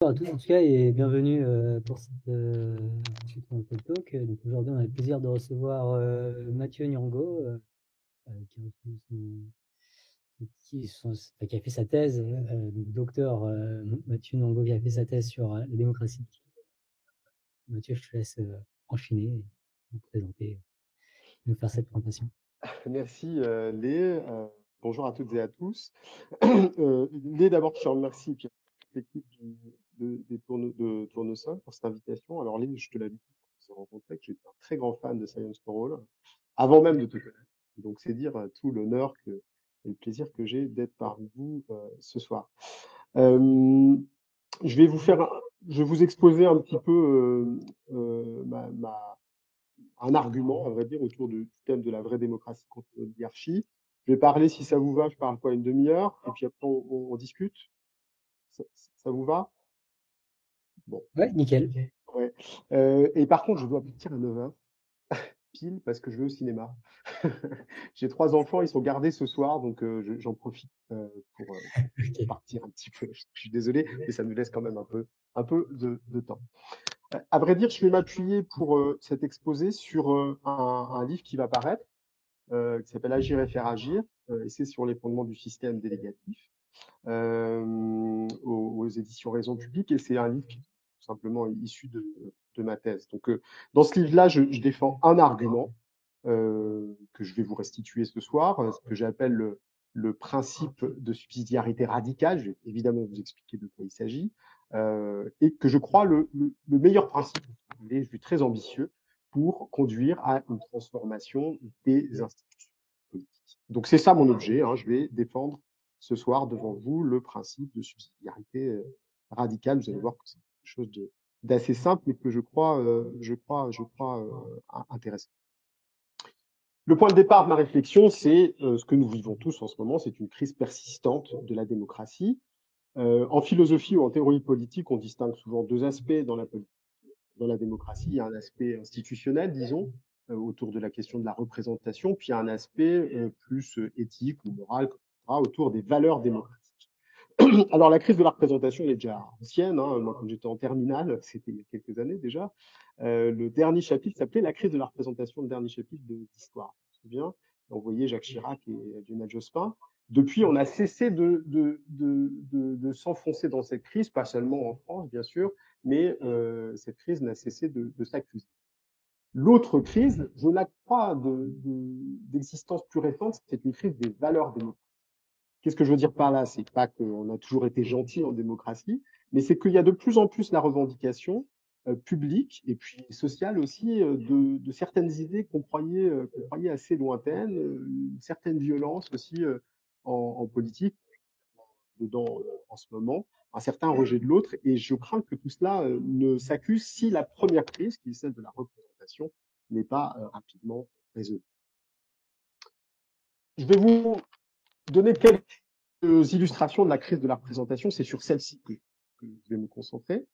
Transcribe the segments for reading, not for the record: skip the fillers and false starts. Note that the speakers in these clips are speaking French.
Bonjour à tous en tout cas et bienvenue pour cette TED Talk. Donc aujourd'hui, on a le plaisir de recevoir Mathieu Nyongo, qui a reçu qui a fait sa thèse, donc docteur Mathieu Nyongo qui a fait sa thèse sur la démocratie. Mathieu, je te laisse enchaîner et nous présenter, nous faire cette présentation. Merci Lé. Bonjour à toutes et à tous. Lé, d'abord, je te remercie et puis l'équipe de Tournesol pour cette invitation. Alors Lé, je te l'avais dit quand on s'est rencontrés que j'étais un très grand fan de Science for All, avant même de te connaître. Donc c'est dire tout l'honneur et le plaisir que j'ai d'être parmi vous ce soir. Euh, je vais je vais vous exposer un petit peu un argument, à vrai dire, autour du thème de la vraie démocratie contre l'oligarchie. Je vais parler, si ça vous va, je parle quoi, une demi-heure, et puis après on discute. Ça vous va? Bon, Ouais, nickel. ouais. Et par contre, je dois partir à 9h pile parce que je vais au cinéma. J'ai 3 enfants, ils sont gardés ce soir, donc j'en profite pour Ok. partir un petit peu. Je suis désolé, mais ça me laisse quand même un peu de temps. À vrai dire, je vais m'appuyer pour cet exposé sur un livre qui va paraître, qui s'appelle Agir et faire agir, et c'est sur les fondements du système délégatif, aux éditions Raison Publique, et c'est un livre qui est tout simplement issu de ma thèse. Donc, dans ce livre-là, je défends un argument que je vais vous restituer ce soir, ce que j'appelle le principe de subsidiarité radicale. Je vais évidemment vous expliquer de quoi il s'agit, et que je crois le meilleur principe. Et je suis très ambitieux pour conduire à une transformation des institutions politiques. Donc c'est ça mon objet. Je vais défendre ce soir devant vous le principe de subsidiarité radicale. Vous allez voir que c'est quelque chose d'assez simple, mais que je crois intéressant. Le point de départ de ma réflexion, c'est ce que nous vivons tous en ce moment, c'est une crise persistante de la démocratie. En philosophie ou en théorie politique, on distingue souvent deux aspects dans la démocratie. Il y a un aspect institutionnel, disons, autour de la question de la représentation, puis il y a un aspect plus éthique ou moral, autour des valeurs démocratiques. Alors la crise de la représentation, elle est déjà ancienne. Moi, quand j'étais en terminale, c'était il y a quelques années déjà, le dernier chapitre s'appelait La crise de la représentation, le dernier chapitre d'histoire. Je me souviens, on voyait Jacques Chirac et Lionel Jospin. Depuis, on a cessé de s'enfoncer dans cette crise, pas seulement en France, bien sûr, mais cette crise n'a cessé de s'accuser. L'autre crise, je la crois d'existence plus récente, c'est une crise des valeurs démocratiques. Qu'est-ce que je veux dire par là? C'est pas qu'on a toujours été gentil en démocratie, mais c'est qu'il y a de plus en plus la revendication publique et puis sociale aussi de certaines idées qu'on croyait assez lointaines, une certaine violence aussi en politique, dedans en ce moment, un certain rejet de l'autre. Et je crains que tout cela ne s'accuse si la première crise, qui est celle de la représentation, n'est pas rapidement résolue. Je vais vous donner quelques illustrations de la crise de la représentation. C'est sur celle-ci que je vais me concentrer.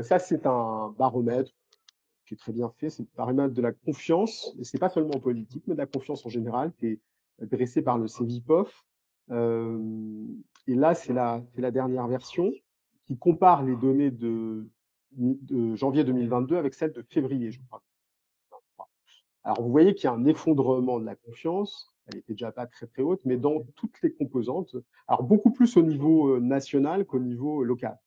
Ça, c'est un baromètre qui est très bien fait. C'est le baromètre de la confiance. Et c'est pas seulement en politique, mais de la confiance en général, qui est dressé par le CEVIPOF. Et là, c'est la dernière version qui compare les données de janvier 2022 avec celles de février, je crois. Alors, vous voyez qu'il y a un effondrement de la confiance. Elle était déjà pas très très haute, mais dans toutes les composantes. Alors, beaucoup plus au niveau national qu'au niveau local.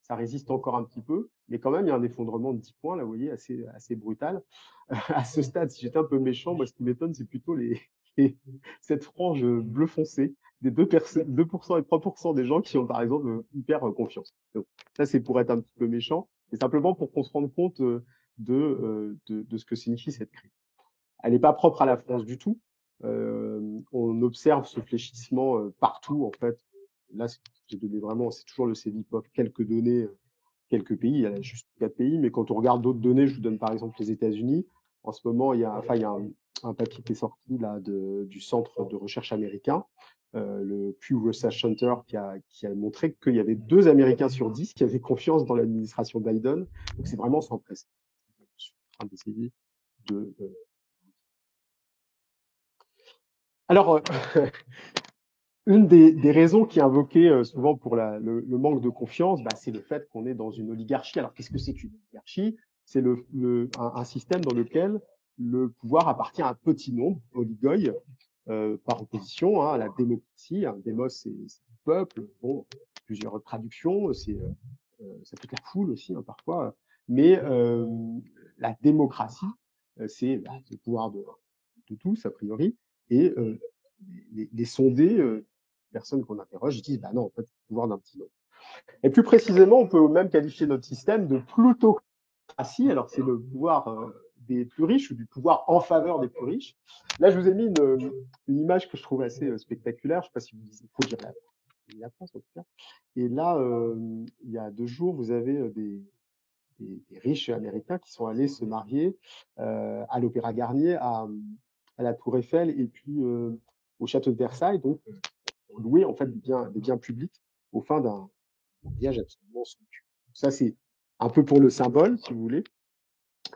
Ça résiste encore un petit peu, mais quand même, il y a un effondrement de 10 points, là, vous voyez, assez brutal. À ce stade, si j'étais un peu méchant, moi, ce qui m'étonne, c'est plutôt cette frange bleu foncé des 2% et 3% des gens qui ont, par exemple, hyper confiance. Donc, ça, c'est pour être un petit peu méchant, et simplement pour qu'on se rende compte de ce que signifie cette crise. Elle n'est pas propre à la France du tout. On observe ce fléchissement partout, en fait. Là, j'ai donné vraiment, c'est toujours le CEVIPOF, quelques données, quelques pays, il y a juste 4 pays, mais quand on regarde d'autres données, je vous donne par exemple les États-Unis. En ce moment, il y a un papier qui est sorti là du centre de recherche américain, le Pew Research Center, qui a montré qu'il y avait 2 Américains sur 10 qui avaient confiance dans l'administration Biden. Donc c'est vraiment sans précédent. Je suis en train d'essayer de alors, Une des raisons qui est invoquée souvent pour le manque de confiance, c'est le fait qu'on est dans une oligarchie. Alors, qu'est-ce que c'est qu'une oligarchie? C'est un système dans lequel le pouvoir appartient à un petit nombre, oligoi, par opposition à la démocratie. Un démos, c'est le peuple. Bon, plusieurs traductions, ça peut être la foule aussi, parfois. Mais la démocratie, c'est le pouvoir de tous, a priori. Et les sondés, personnes qu'on interroge, disent non, en fait, c'est le pouvoir d'un petit nombre. Et plus précisément, on peut même qualifier notre système de plutocratie. Alors, c'est le pouvoir des plus riches ou du pouvoir en faveur des plus riches. Là, je vous ai mis une image que je trouve assez spectaculaire. Je ne sais pas si vous disiez, il faut dire la France en tout cas. Et là, il y a 2 jours, vous avez des riches américains qui sont allés se marier à l'Opéra Garnier, à la Tour Eiffel et puis au château de Versailles, donc louer en fait des biens publics au fin d'un mariage absolument somptueux. Ça, c'est un peu pour le symbole, si vous voulez.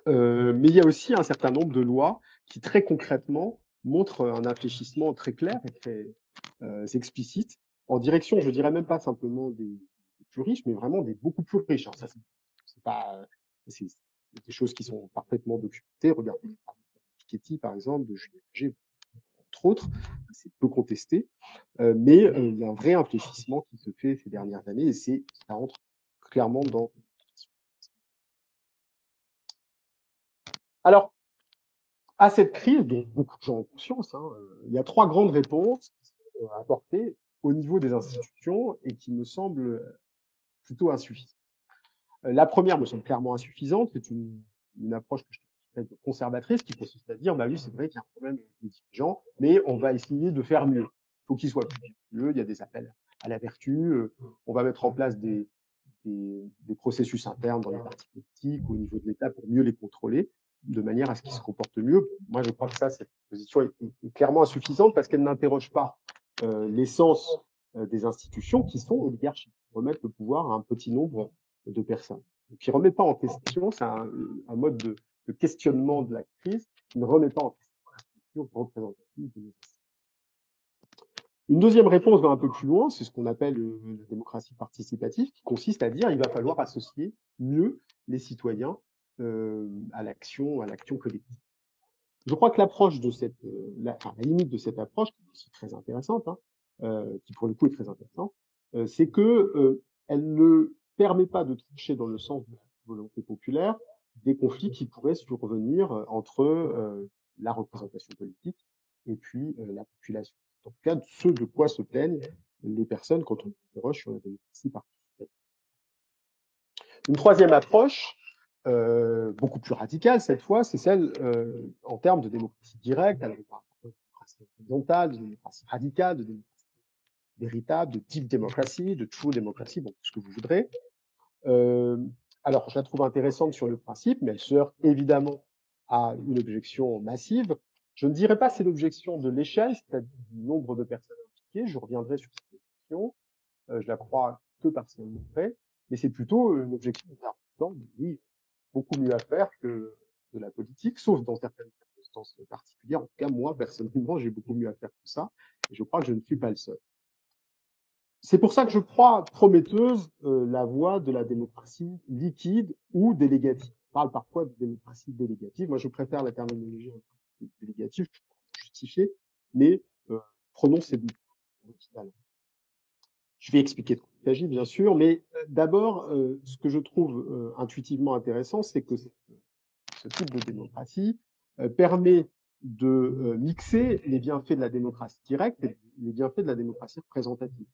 Mais il y a aussi un certain nombre de lois qui, très concrètement, montrent un infléchissement très clair et très explicite en direction, je dirais même pas simplement des plus riches, mais vraiment des beaucoup plus riches. Ça, c'est pas, c'est des choses qui sont parfaitement documentées. Regardez Piketty, par exemple, de Julien Berger, entre autres, c'est peu contesté, mais il y a un vrai infléchissement qui se fait ces dernières années et ça rentre clairement dans. Alors, à cette crise, dont beaucoup de gens ont conscience, il y a 3 grandes réponses qui sont apportées au niveau des institutions et qui me semblent plutôt insuffisantes. La première me semble clairement insuffisante, c'est une approche que je trouve conservatrice qui consiste à dire, oui, c'est vrai qu'il y a un problème avec les dirigeants, mais on va essayer de faire mieux. Il faut qu'ils soient plus vertueux, il y a des appels à la vertu, on va mettre en place des processus internes dans les partis politiques ou au niveau de l'État pour mieux les contrôler, de manière à ce qu'ils se comportent mieux. Moi, je crois que cette position est clairement insuffisante parce qu'elle n'interroge pas l'essence des institutions qui sont oligarchiques, remettre le pouvoir à un petit nombre de personnes. Qui ne remet pas en question, c'est un mode de questionnement de la crise qui ne remet pas en question la structure représentative de nos institutions. Une deuxième réponse va un peu plus loin, c'est ce qu'on appelle la démocratie participative, qui consiste à dire qu'il va falloir associer mieux les citoyens à l'action collective. Je crois que l'approche de la limite de cette approche, qui est aussi très intéressante, qui pour le coup est très intéressante, c'est que elle ne permet pas de toucher dans le sens de la volonté populaire des conflits qui pourraient survenir entre la représentation politique et puis la population. En tout cas, ce de quoi se plaignent les personnes quand on interroge sur la démocratie participative. Une troisième approche, beaucoup plus radicale cette fois, c'est celle en termes de démocratie directe, alors par rapport à la démocratie horizontale, de démocratie radicale, de démocratie véritable, de deep démocratie, de true démocratie, bon, tout ce que vous voudrez. Alors, je la trouve intéressante sur le principe, mais elle se heurte évidemment à une objection massive. Je ne dirais pas c'est l'objection de l'échelle, c'est-à-dire du nombre de personnes impliquées. Je reviendrai sur cette objection. Je la crois que partiellement vraie, mais c'est plutôt une objection de oui, beaucoup mieux à faire que de la politique, sauf dans certaines circonstances particulières. En tout cas, moi, personnellement, j'ai beaucoup mieux à faire que ça, et je crois que je ne suis pas le seul. C'est pour ça que je crois prometteuse la voie de la démocratie liquide ou délégative. On parle parfois de démocratie délégative. Moi, je préfère la terminologie délégative, justifiée, mais prenons ces deux. Je vais expliquer de quoi il s'agit, bien sûr, mais d'abord, ce que je trouve intuitivement intéressant, c'est que ce type de démocratie permet de mixer les bienfaits de la démocratie directe et les bienfaits de la démocratie représentative.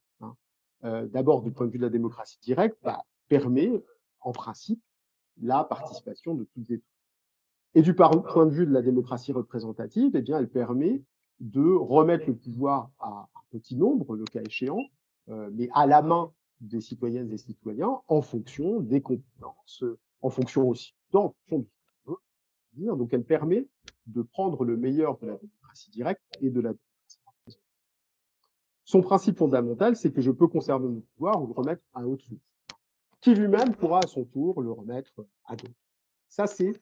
D'abord, du point de vue de la démocratie directe, permet, en principe, la participation de toutes et tous. Et du point de vue de la démocratie représentative, eh bien, elle permet de remettre le pouvoir à un petit nombre, le cas échéant, mais à la main des citoyennes et citoyens, en fonction des compétences, en fonction aussi en fonction de ce qu'on veut dire. Donc, elle permet de prendre le meilleur de la démocratie directe et de la démocratie représentative. Son principe fondamental, c'est que je peux conserver mon pouvoir ou le remettre à au-dessus, qui lui-même pourra à son tour le remettre à d'autres. Ça, c'est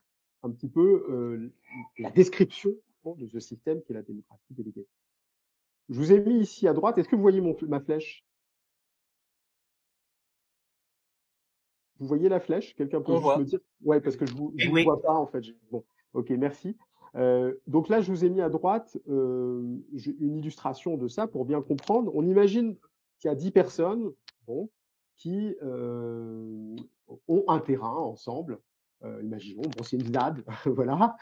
un petit peu la description de ce système qui est la démocratie délégative. Je vous ai mis ici à droite. Est-ce que vous voyez ma flèche? Vous voyez la flèche? Quelqu'un peut On juste me voit. dire? Ouais, parce que je vous Oui. vois pas en fait. Bon, ok, merci. Donc là, je vous ai mis à droite une illustration de ça pour bien comprendre. On imagine qu'il y a 10 personnes, bon, qui ont un terrain ensemble. Imaginons, bon, c'est une ZAD, voilà.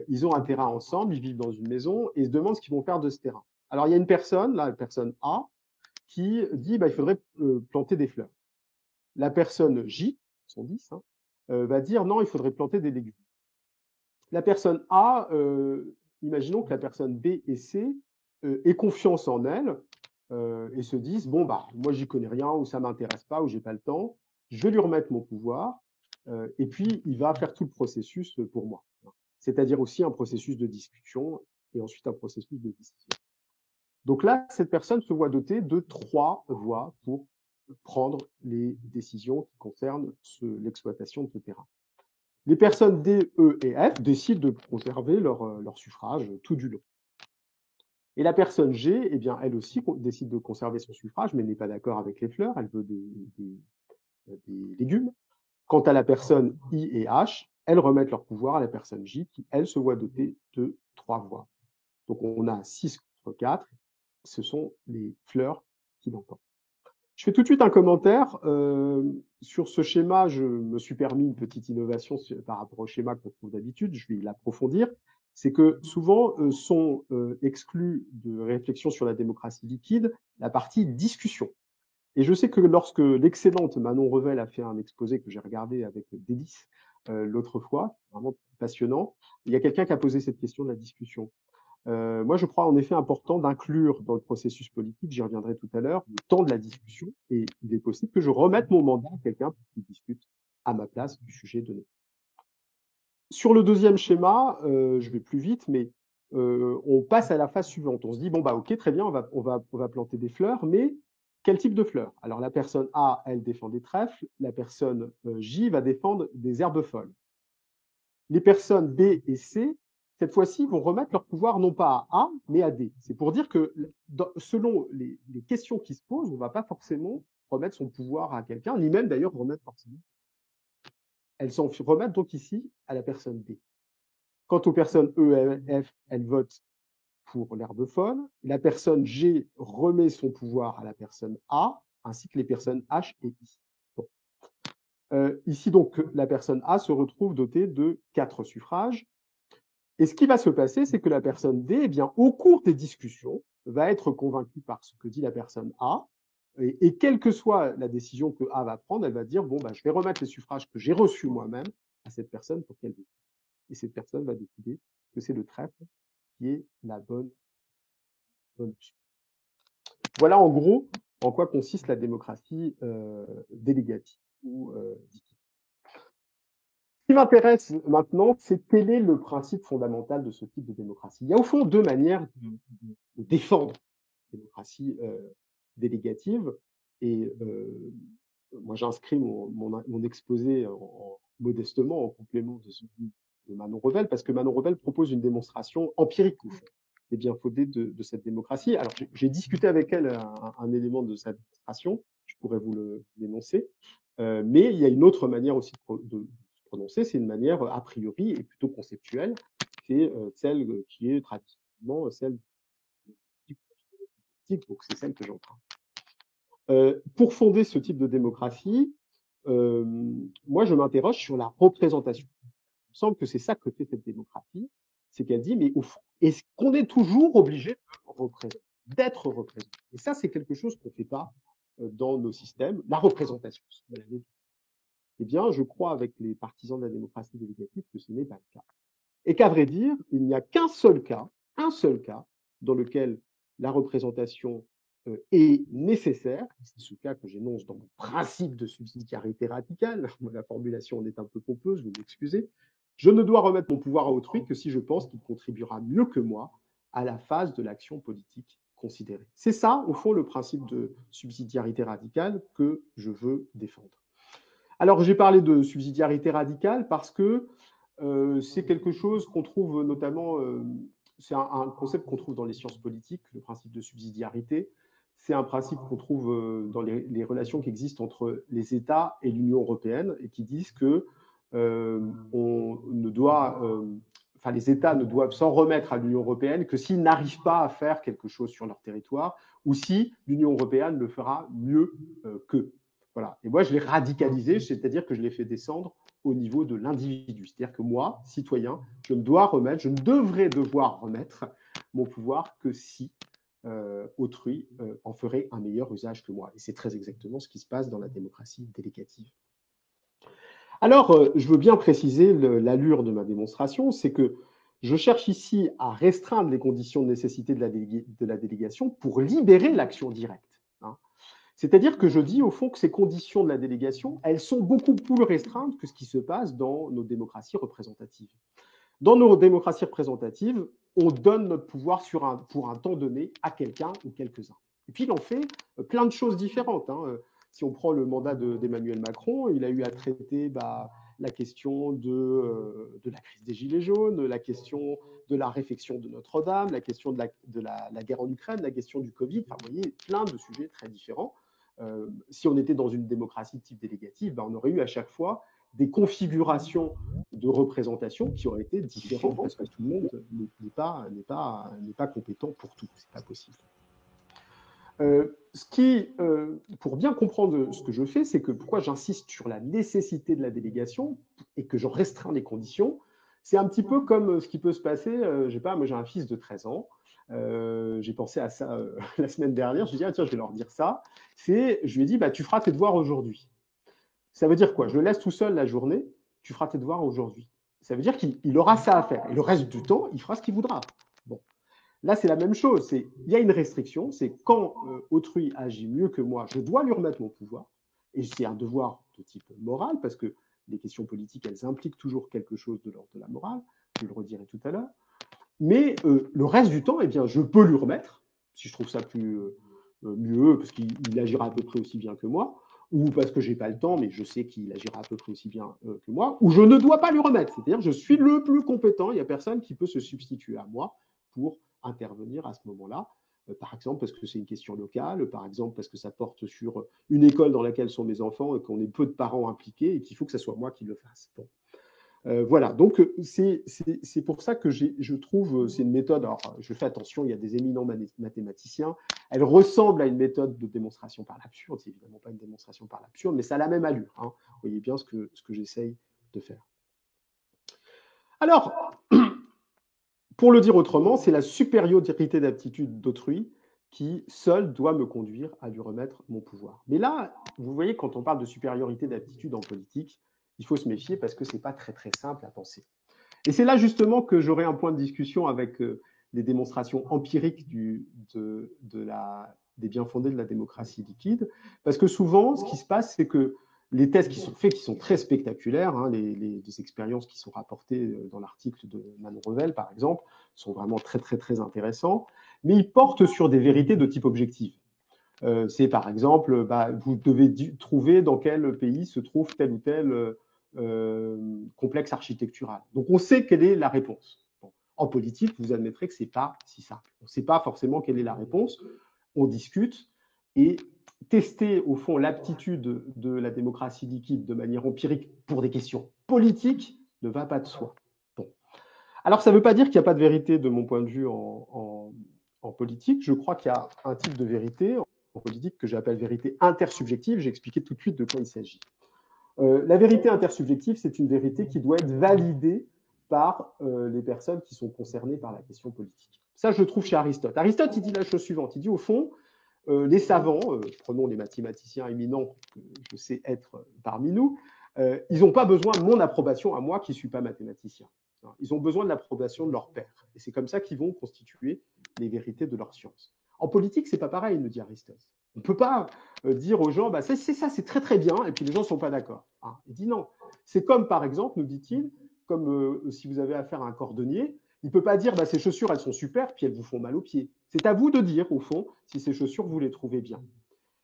Ils ont un terrain ensemble, ils vivent dans une maison et se demandent ce qu'ils vont faire de ce terrain. Alors il y a une personne, là, la personne A, qui dit bah, il faudrait planter des fleurs. La personne J, sont 10, hein, va dire non, il faudrait planter des légumes. La personne A, imaginons que la personne B et C aient confiance en elle et se disent bon, bah, moi, j'y connais rien, ou ça m'intéresse pas, ou j'ai pas le temps, je vais lui remettre mon pouvoir et puis il va faire tout le processus pour moi. C'est-à-dire aussi un processus de discussion et ensuite un processus de décision. Donc là, cette personne se voit dotée de 3 voies pour prendre les décisions qui concernent l'exploitation de ce terrain. Les personnes D, E et F décident de conserver leur suffrage tout du long. Et la personne G, eh bien, elle aussi décide de conserver son suffrage, mais n'est pas d'accord avec les fleurs, elle veut des légumes. Quant à la personne I et H, elles remettent leur pouvoir à la personne J, qui, elle, se voit dotée de 3 voix. Donc on a 6 contre 4, ce sont les fleurs qui l'emportent. Je fais tout de suite un commentaire. Sur ce schéma, je me suis permis une petite innovation par rapport au schéma qu'on trouve d'habitude. Je vais l'approfondir. C'est que souvent sont exclus de réflexion sur la démocratie liquide la partie discussion. Et je sais que lorsque l'excellente Manon Revel a fait un exposé que j'ai regardé avec délice l'autre fois, vraiment passionnant, il y a quelqu'un qui a posé cette question de la discussion. Moi, je crois en effet important d'inclure dans le processus politique, j'y reviendrai tout à l'heure, le temps de la discussion, et il est possible que je remette mon mandat à quelqu'un pour qu'il discute à ma place du sujet donné. Sur le deuxième schéma, je vais plus vite, mais on passe à la phase suivante. On se dit, bon, bah, ok, très bien, on va planter des fleurs, mais quel type de fleurs? Alors, la personne A, elle défend des trèfles, la personne J va défendre des herbes folles. Les personnes B et C, cette fois-ci, vont remettre leur pouvoir non pas à A, mais à D. C'est pour dire que selon les questions qui se posent, on ne va pas forcément remettre son pouvoir à quelqu'un, ni même d'ailleurs remettre forcément. Elles s'en remettent donc ici à la personne D. Quant aux personnes E et F, elles votent pour l'herbe folle. La personne G remet son pouvoir à la personne A, ainsi que les personnes H et I. Bon. Ici, donc, la personne A se retrouve dotée de 4 suffrages. Et ce qui va se passer, c'est que la personne D, eh bien, au cours des discussions, va être convaincue par ce que dit la personne A, et quelle que soit la décision que A va prendre, elle va dire, bon, bah, je vais remettre les suffrages que j'ai reçus moi-même à cette personne pour qu'elle décide. Et cette personne va décider que c'est le trèfle qui est la bonne option. Voilà en gros en quoi consiste la démocratie délégative ou Ce qui m'intéresse maintenant, c'est quel est le principe fondamental de ce type de démocratie. Il y a au fond 2 manières de défendre la démocratie délégative. Et moi, j'inscris mon exposé modestement en complément de celui de Manon Revel, parce que Manon Revel propose une démonstration empirique au fond, des bien fondés de cette démocratie. Alors, j'ai discuté avec elle un élément de sa démonstration, je pourrais vous le dénoncer, mais il y a une autre manière aussi de se prononcer, c'est une manière a priori et plutôt conceptuelle, c'est celle qui est traditionnellement celle donc c'est celle que j'emprunte. Pour fonder ce type de démocratie, moi je m'interroge sur la représentation. Il me semble que c'est ça que fait cette démocratie, c'est qu'elle dit, mais au fond, est-ce qu'on est toujours obligé d'être représenté? Et ça, c'est quelque chose qu'on ne fait pas dans nos systèmes, la représentation. Eh bien, je crois avec les partisans de la démocratie délégative que ce n'est pas le cas. Et qu'à vrai dire, il n'y a qu'un seul cas, dans lequel la représentation est nécessaire. C'est ce cas que j'énonce dans mon principe de subsidiarité radicale. La formulation en est un peu pompeuse, vous m'excusez. Je ne dois remettre mon pouvoir à autrui que si je pense qu'il contribuera mieux que moi à la phase de l'action politique considérée. C'est ça, au fond, le principe de subsidiarité radicale que je veux défendre. Alors, j'ai parlé de subsidiarité radicale parce que c'est quelque chose qu'on trouve notamment c'est un concept qu'on trouve dans les sciences politiques, le principe de subsidiarité. C'est un principe qu'on trouve dans les relations qui existent entre les États et l'Union européenne et qui disent que on ne doit, enfin, les États ne doivent s'en remettre à l'Union européenne que s'ils n'arrivent pas à faire quelque chose sur leur territoire ou si l'Union européenne le fera mieux qu'eux. Voilà. Et moi, je l'ai radicalisé, c'est-à-dire que je l'ai fait descendre au niveau de l'individu. C'est-à-dire que moi, citoyen, je ne devrais devoir remettre mon pouvoir que si autrui en ferait un meilleur usage que moi. Et c'est très exactement ce qui se passe dans la démocratie délégative. Alors, je veux bien préciser l'allure de ma démonstration, c'est que je cherche ici à restreindre les conditions de nécessité de la délégation pour libérer l'action directe. Hein. C'est-à-dire que je dis au fond que ces conditions de la délégation, elles sont beaucoup plus restreintes que ce qui se passe dans nos démocraties représentatives. Dans nos démocraties représentatives, on donne notre pouvoir pour un temps donné à quelqu'un ou quelques-uns. Et puis il en fait plein de choses différentes. Hein. Si on prend le mandat d'Emmanuel Macron, il a eu à traiter la question de la crise des Gilets jaunes, la question de la réfection de Notre-Dame, la question de la guerre en Ukraine, la question du Covid. Enfin, vous voyez, plein de sujets très différents. Si on était dans une démocratie de type délégative, on aurait eu à chaque fois des configurations de représentation qui auraient été différentes parce que tout le monde n'est pas compétent pour tout. C'est pas possible. Pour bien comprendre ce que je fais, c'est que pourquoi j'insiste sur la nécessité de la délégation et que j'en restreins les conditions, c'est un petit peu comme ce qui peut se passer, moi j'ai un fils de 13 ans, j'ai pensé à ça la semaine dernière, je me dis, tiens, je vais leur dire ça, je lui ai dit, tu feras tes devoirs aujourd'hui. Ça veut dire quoi? Je le laisse tout seul la journée, tu feras tes devoirs aujourd'hui. Ça veut dire qu'il aura ça à faire. Et le reste du temps, il fera ce qu'il voudra. Bon. Là, c'est la même chose. Il y a une restriction, c'est quand autrui agit mieux que moi, je dois lui remettre mon pouvoir. Et c'est un devoir de type moral, parce que les questions politiques, elles impliquent toujours quelque chose de l'ordre de la morale. Je le redirai tout à l'heure. Mais le reste du temps, eh bien, je peux lui remettre, si je trouve ça mieux, parce qu'il agira à peu près aussi bien que moi, ou parce que je n'ai pas le temps, mais je sais qu'il agira à peu près aussi bien que moi, ou je ne dois pas lui remettre. C'est-à-dire que je suis le plus compétent, il n'y a personne qui peut se substituer à moi pour intervenir à ce moment-là. Par exemple, parce que c'est une question locale, par exemple, parce que ça porte sur une école dans laquelle sont mes enfants et qu'on ait peu de parents impliqués et qu'il faut que ce soit moi qui le fasse. Bon. Voilà, donc c'est pour ça que je trouve, c'est une méthode, alors je fais attention, il y a des éminents mathématiciens, elle ressemble à une méthode de démonstration par l'absurde, c'est évidemment pas une démonstration par l'absurde, mais ça a la même allure, hein. Vous voyez bien ce que j'essaye de faire. Alors, pour le dire autrement, c'est la supériorité d'aptitude d'autrui qui seule doit me conduire à lui remettre mon pouvoir. Mais là, vous voyez, quand on parle de supériorité d'aptitude en politique, il faut se méfier parce que ce n'est pas très très simple à penser. Et c'est là justement que j'aurai un point de discussion avec les démonstrations empiriques des bien-fondés de la démocratie liquide, parce que souvent, ce qui se passe, c'est que les thèses qui sont faites, qui sont très spectaculaires, hein, les expériences qui sont rapportées dans l'article de Manon Revel, par exemple, sont vraiment très très très intéressants, mais ils portent sur des vérités de type objectif. C'est par exemple, vous devez trouver dans quel pays se trouve tel ou tel complexe architectural. Donc on sait quelle est la réponse. Bon. En politique, vous admettrez que ce n'est pas si simple. On ne sait pas forcément quelle est la réponse. On discute et tester au fond l'aptitude de la démocratie liquide de manière empirique pour des questions politiques ne va pas de soi. Bon. Alors ça ne veut pas dire qu'il n'y a pas de vérité de mon point de vue en politique. Je crois qu'il y a un type de vérité en politique que j'appelle vérité intersubjective. J'ai expliqué tout de suite de quoi il s'agit. La vérité intersubjective, c'est une vérité qui doit être validée par les personnes qui sont concernées par la question politique. Ça, je le trouve chez Aristote. Aristote, il dit la chose suivante. Il dit, au fond, les savants, prenons les mathématiciens éminents que je sais être parmi nous, ils n'ont pas besoin de mon approbation à moi qui ne suis pas mathématicien. Ils ont besoin de l'approbation de leur père. Et c'est comme ça qu'ils vont constituer les vérités de leur science. En politique, ce n'est pas pareil, nous dit Aristote. On ne peut pas dire aux gens, c'est ça, c'est très très bien, et puis les gens ne sont pas d'accord. Hein. Il dit non. C'est comme, par exemple, nous dit-il, comme si vous avez affaire à un cordonnier, il ne peut pas dire, ces chaussures, elles sont super, puis elles vous font mal aux pieds. C'est à vous de dire, au fond, si ces chaussures, vous les trouvez bien.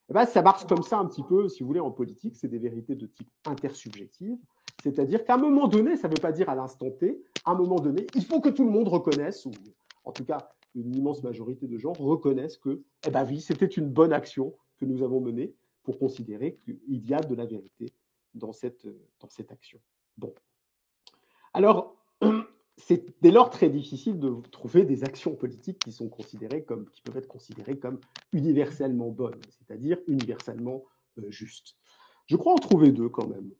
Et ça marche comme ça un petit peu, si vous voulez, en politique, c'est des vérités de type intersubjective, c'est-à-dire qu'à un moment donné, ça ne veut pas dire à l'instant T, à un moment donné, il faut que tout le monde reconnaisse, ou en tout cas une immense majorité de gens reconnaissent que, eh ben oui, c'était une bonne action que nous avons menée pour considérer qu'il y a de la vérité dans cette action. Bon. Alors, c'est dès lors très difficile de trouver des actions politiques qui peuvent être considérées comme universellement bonnes, c'est-à-dire universellement justes. Je crois en trouver deux quand même.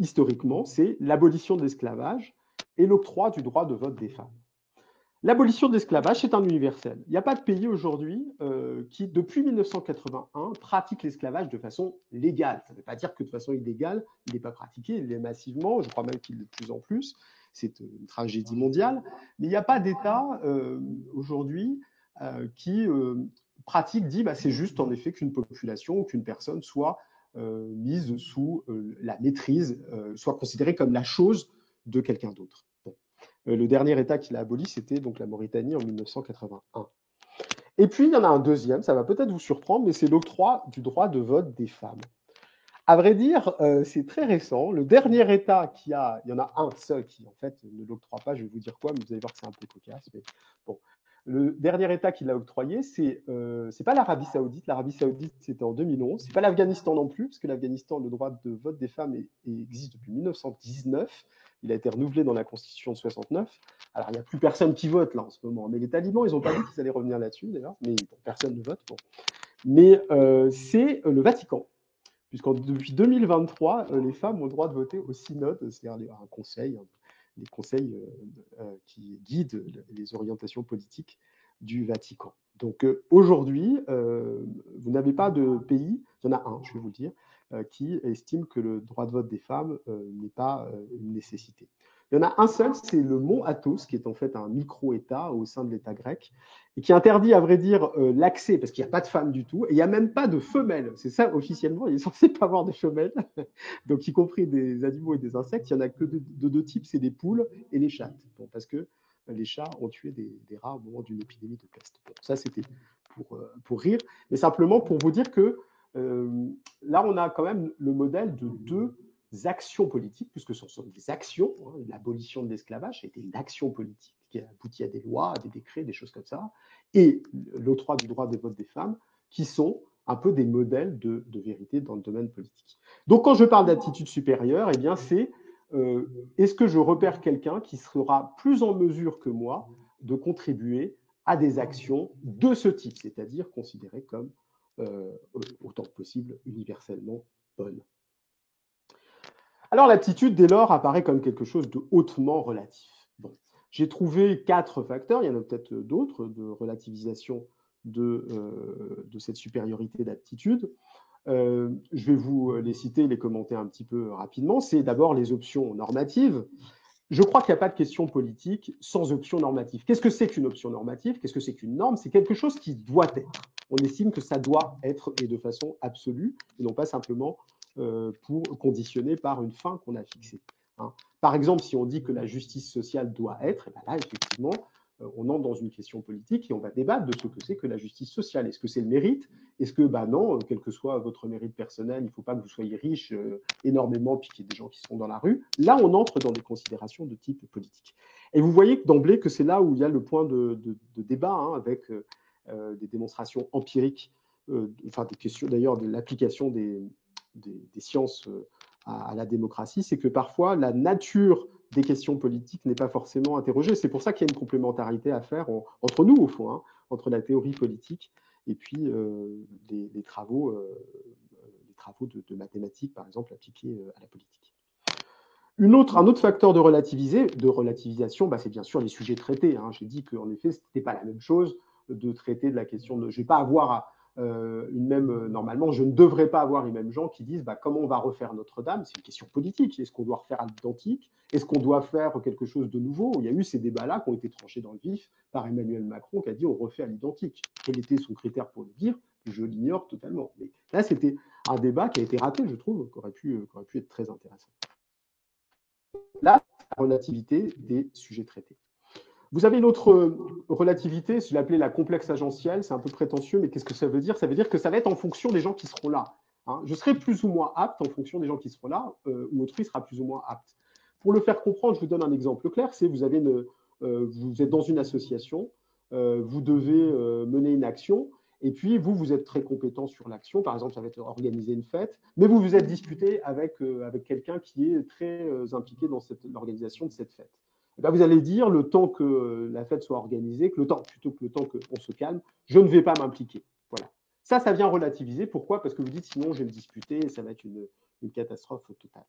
Historiquement, c'est l'abolition de l'esclavage et l'octroi du droit de vote des femmes. L'abolition de l'esclavage, c'est un universel. Il n'y a pas de pays aujourd'hui qui, depuis 1981, pratique l'esclavage de façon légale. Ça ne veut pas dire que de façon illégale, il n'est pas pratiqué, il l'est massivement, je crois même qu'il l'est de plus en plus. C'est une tragédie mondiale. Mais il n'y a pas d'État aujourd'hui qui dit c'est juste en effet qu'une population ou qu'une personne soit mise sous la maîtrise, soit considérée comme la chose de quelqu'un d'autre. Bon. Le dernier État qui l'a aboli, c'était donc la Mauritanie en 1981. Et puis, il y en a un deuxième, ça va peut-être vous surprendre, mais c'est l'octroi du droit de vote des femmes. À vrai dire, c'est très récent. Le dernier État il y en a un seul qui, en fait, ne l'octroie pas, je vais vous dire quoi, mais vous allez voir que c'est un peu cocasse. Mais bon. Le dernier État qui l'a octroyé, c'est pas l'Arabie Saoudite. L'Arabie Saoudite, c'était en 2011. C'est pas l'Afghanistan non plus, parce que l'Afghanistan, le droit de vote des femmes existe depuis 1919. Il a été renouvelé dans la Constitution de 69. Alors, il n'y a plus personne qui vote là en ce moment. Mais les talibans, ils n'ont pas dit qu'ils allaient revenir là-dessus, d'ailleurs. Mais bon, personne ne vote. Bon. Mais c'est le Vatican. Depuis 2023, les femmes ont le droit de voter au synode, c'est-à-dire un conseil, les conseils qui guident les orientations politiques du Vatican. Donc aujourd'hui, vous n'avez pas de pays, il y en a un, je vais vous le dire, qui estime que le droit de vote des femmes n'est pas une nécessité. Il y en a un seul, c'est le mont Athos, qui est en fait un micro-État au sein de l'État grec, et qui interdit, à vrai dire, l'accès, parce qu'il n'y a pas de femmes du tout, et il n'y a même pas de femelles. C'est ça, officiellement, il est censé pas avoir de femelles, donc y compris des animaux et des insectes, il n'y en a que de deux types, c'est les poules et les chattes, bon, parce que les chats ont tué des rats au moment d'une épidémie de peste. Bon, ça, c'était pour rire, mais simplement pour vous dire que là, on a quand même le modèle de deux actions politiques, puisque ce sont des actions. Hein, l'abolition de l'esclavage a été une action politique qui a abouti à des lois, à des décrets, des choses comme ça, et l'octroi du droit de vote des femmes, qui sont un peu des modèles de vérité dans le domaine politique. Donc, quand je parle d'attitude supérieure, eh bien, c'est est-ce que je repère quelqu'un qui sera plus en mesure que moi de contribuer à des actions de ce type, c'est-à-dire considérées comme autant que possible universellement bonnes. Alors l'attitude, dès lors, apparaît comme quelque chose de hautement relatif. Bon. J'ai trouvé 4 facteurs, il y en a peut-être d'autres, de relativisation de cette supériorité d'attitude. Je vais vous les citer, les commenter un petit peu rapidement. C'est d'abord les options normatives. Je crois qu'il n'y a pas de question politique sans option normative. Qu'est-ce que c'est qu'une option normative? Qu'est-ce que c'est qu'une norme? C'est quelque chose qui doit être. On estime que ça doit être, et de façon absolue, et non pas simplement pour conditionner par une fin qu'on a fixée. Hein. Par exemple, si on dit que la justice sociale doit être, et bien là, effectivement, on entre dans une question politique et on va débattre de ce que c'est que la justice sociale. Est-ce que c'est le mérite? Est-ce que, non, quel que soit votre mérite personnel, il ne faut pas que vous soyez riche énormément puis qu'il y ait des gens qui sont dans la rue? Là, on entre dans des considérations de type politique. Et vous voyez d'emblée que c'est là où il y a le point de débat, hein, avec des démonstrations empiriques, des questions d'ailleurs de l'application des sciences à la démocratie, c'est que parfois la nature des questions politiques n'est pas forcément interrogée. C'est pour ça qu'il y a une complémentarité à faire entre nous, au fond, hein, entre la théorie politique et puis les travaux de mathématiques, par exemple, appliqués à la politique. Un autre facteur de relativisation, c'est bien sûr les sujets traités. Hein. J'ai dit qu'en effet, ce n'était pas la même chose de traiter de la question de... Je ne vais pas avoir normalement, je ne devrais pas avoir les mêmes gens qui disent comment on va refaire Notre-Dame. C'est une question politique. Est-ce qu'on doit refaire à l'identique? Est-ce qu'on doit faire quelque chose de nouveau? Il y a eu ces débats-là qui ont été tranchés dans le vif par Emmanuel Macron qui a dit on refait à l'identique. Quel était son critère pour le dire? Je l'ignore totalement. Mais là, c'était un débat qui a été raté, je trouve, qui aurait pu être très intéressant. Là, la relativité des sujets traités. Vous avez une autre relativité, je l'appelais la complexe agentielle, c'est un peu prétentieux, mais qu'est-ce que ça veut dire? Ça veut dire que ça va être en fonction des gens qui seront là. Hein. Je serai plus ou moins apte en fonction des gens qui seront là, ou autrui sera plus ou moins apte. Pour le faire comprendre, je vous donne un exemple clair, c'est vous avez vous êtes dans une association, vous devez mener une action, et puis vous êtes très compétent sur l'action. Par exemple, ça va être organiser une fête, mais vous vous êtes disputé avec quelqu'un qui est très impliqué dans l'organisation de cette fête. Et bien, vous allez dire, le temps que la fête soit organisée, plutôt que le temps qu'on se calme, je ne vais pas m'impliquer. Voilà. Ça vient relativiser. Pourquoi? Parce que vous dites, sinon, je vais me disputer et ça va être une catastrophe totale.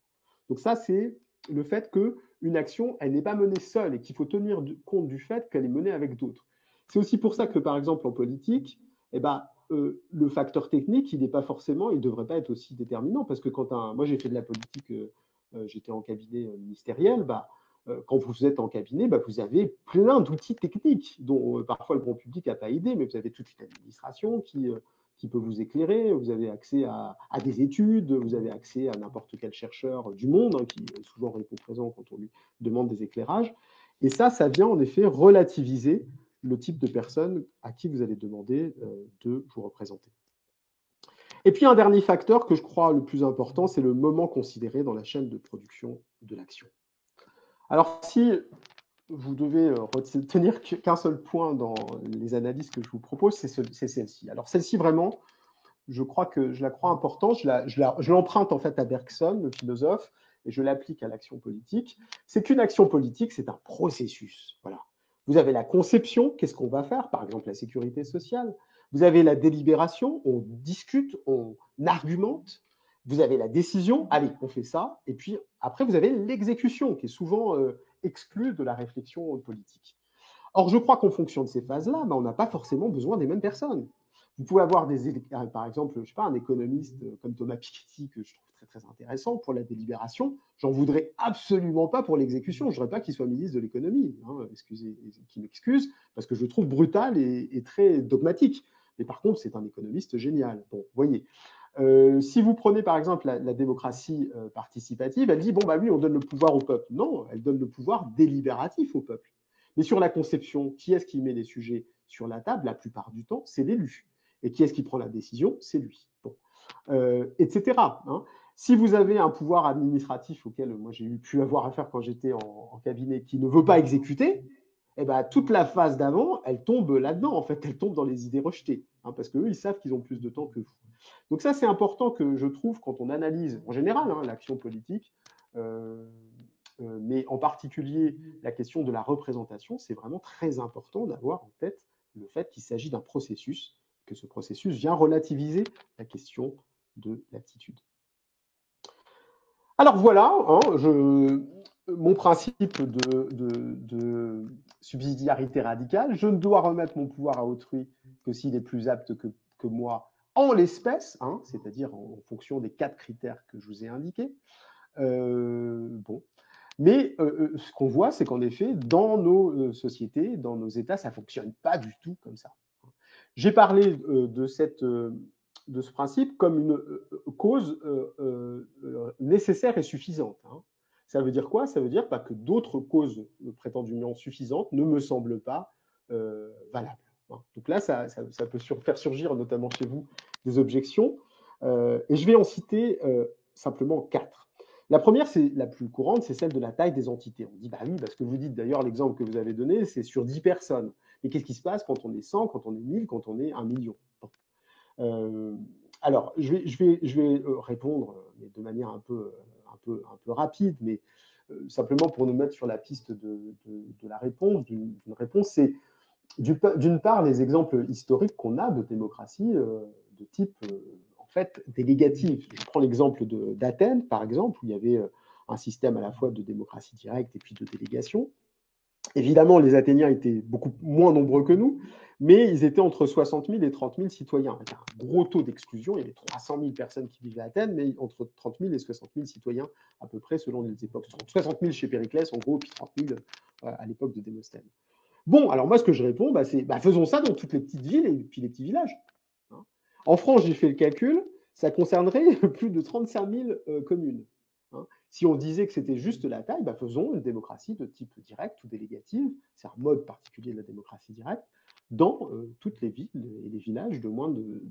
Donc ça, c'est le fait qu'une action, elle n'est pas menée seule et qu'il faut tenir compte du fait qu'elle est menée avec d'autres. C'est aussi pour ça que, par exemple, en politique, le facteur technique, il n'est pas forcément, il ne devrait pas être aussi déterminant. Parce que moi, j'ai fait de la politique, j'étais en cabinet ministériel, quand vous êtes en cabinet, vous avez plein d'outils techniques dont parfois le grand public n'a pas idée, mais vous avez toute l'administration qui peut vous éclairer, vous avez accès à des études, vous avez accès à n'importe quel chercheur du monde qui souvent répond présent quand on lui demande des éclairages. Et ça vient en effet relativiser le type de personne à qui vous allez demander de vous représenter. Et puis un dernier facteur que je crois le plus important, c'est le moment considéré dans la chaîne de production de l'action. Alors si vous devez retenir qu'un seul point dans les analyses que je vous propose, c'est celle-ci. Alors celle-ci vraiment, je la crois importante, je l'emprunte en fait à Bergson, le philosophe, et je l'applique à l'action politique. C'est qu'une action politique, c'est un processus. Voilà. Vous avez la conception, qu'est-ce qu'on va faire, par exemple la sécurité sociale. Vous avez la délibération, on discute, on argumente. Vous avez la décision, allez, on fait ça. Et puis après, vous avez l'exécution, qui est souvent exclue de la réflexion politique. Or, je crois qu'en fonction de ces phases-là, on n'a pas forcément besoin des mêmes personnes. Vous pouvez avoir par exemple, je sais pas, un économiste comme Thomas Piketty, que je trouve très très intéressant pour la délibération. J'en voudrais absolument pas pour l'exécution. Je ne voudrais pas qu'il soit ministre de l'économie. Excusez, qu'il m'excuse, parce que je le trouve brutal et très dogmatique. Mais par contre, c'est un économiste génial. Bon, voyez. Si vous prenez par exemple la démocratie participative, elle dit bon oui, on donne le pouvoir au peuple. Non, elle donne le pouvoir délibératif au peuple. Mais sur la conception, qui est-ce qui met les sujets sur la table? La plupart du temps, c'est l'élu. Et qui est-ce qui prend la décision? C'est lui. Bon. Etc. Hein. Si vous avez un pouvoir administratif auquel moi j'ai pu avoir affaire quand j'étais en cabinet qui ne veut pas exécuter, toute la phase d'avant, elle tombe là-dedans. En fait, elle tombe dans les idées rejetées. Parce qu'eux, ils savent qu'ils ont plus de temps que vous. Donc ça, c'est important que je trouve quand on analyse, en général, l'action politique, mais en particulier la question de la représentation, c'est vraiment très important d'avoir en tête le fait qu'il s'agit d'un processus, que ce processus vient relativiser la question de l'attitude. Alors voilà, mon principe de subsidiarité radicale, je ne dois remettre mon pouvoir à autrui que s'il est plus apte que moi en l'espèce, c'est-à-dire en fonction des 4 critères que je vous ai indiqués. Bon. Mais ce qu'on voit, c'est qu'en effet, dans nos sociétés, dans nos États, ça ne fonctionne pas du tout comme ça. J'ai parlé de ce principe comme une cause nécessaire et suffisante. Ça veut dire quoi? Ça veut dire que d'autres causes prétendument suffisantes ne me semblent pas valables. Donc là, ça peut faire surgir, notamment chez vous, des objections. Et je vais en citer simplement 4. La première, c'est la plus courante, c'est celle de la taille des entités. On dit, oui, parce que vous dites d'ailleurs, l'exemple que vous avez donné, c'est sur 10 personnes. Mais qu'est-ce qui se passe quand on est 100, quand on est 1000, quand on est 1 million? Alors, je vais répondre mais de manière un peu rapide, mais simplement pour nous mettre sur la piste de la réponse, d'une réponse, c'est d'une part les exemples historiques qu'on a de démocratie de type en fait délégative. Je prends l'exemple d'Athènes, par exemple, où il y avait un système à la fois de démocratie directe et puis de délégation. Évidemment, les Athéniens étaient beaucoup moins nombreux que nous, mais ils étaient entre 60 000 et 30 000 citoyens, avec un gros taux d'exclusion. Il y avait 300 000 personnes qui vivaient à Athènes, mais entre 30 000 et 60 000 citoyens à peu près selon les époques. 60 000 chez Périclès, en gros, puis 30 000 à l'époque de Démosthène. Bon, alors moi, ce que je réponds, c'est faisons ça dans toutes les petites villes et puis les petits villages. En France, j'ai fait le calcul, ça concernerait plus de 35 000 communes. Si on disait que c'était juste la taille, faisons une démocratie de type direct ou délégative, c'est un mode particulier de la démocratie directe, dans toutes les villes et les villages de moins où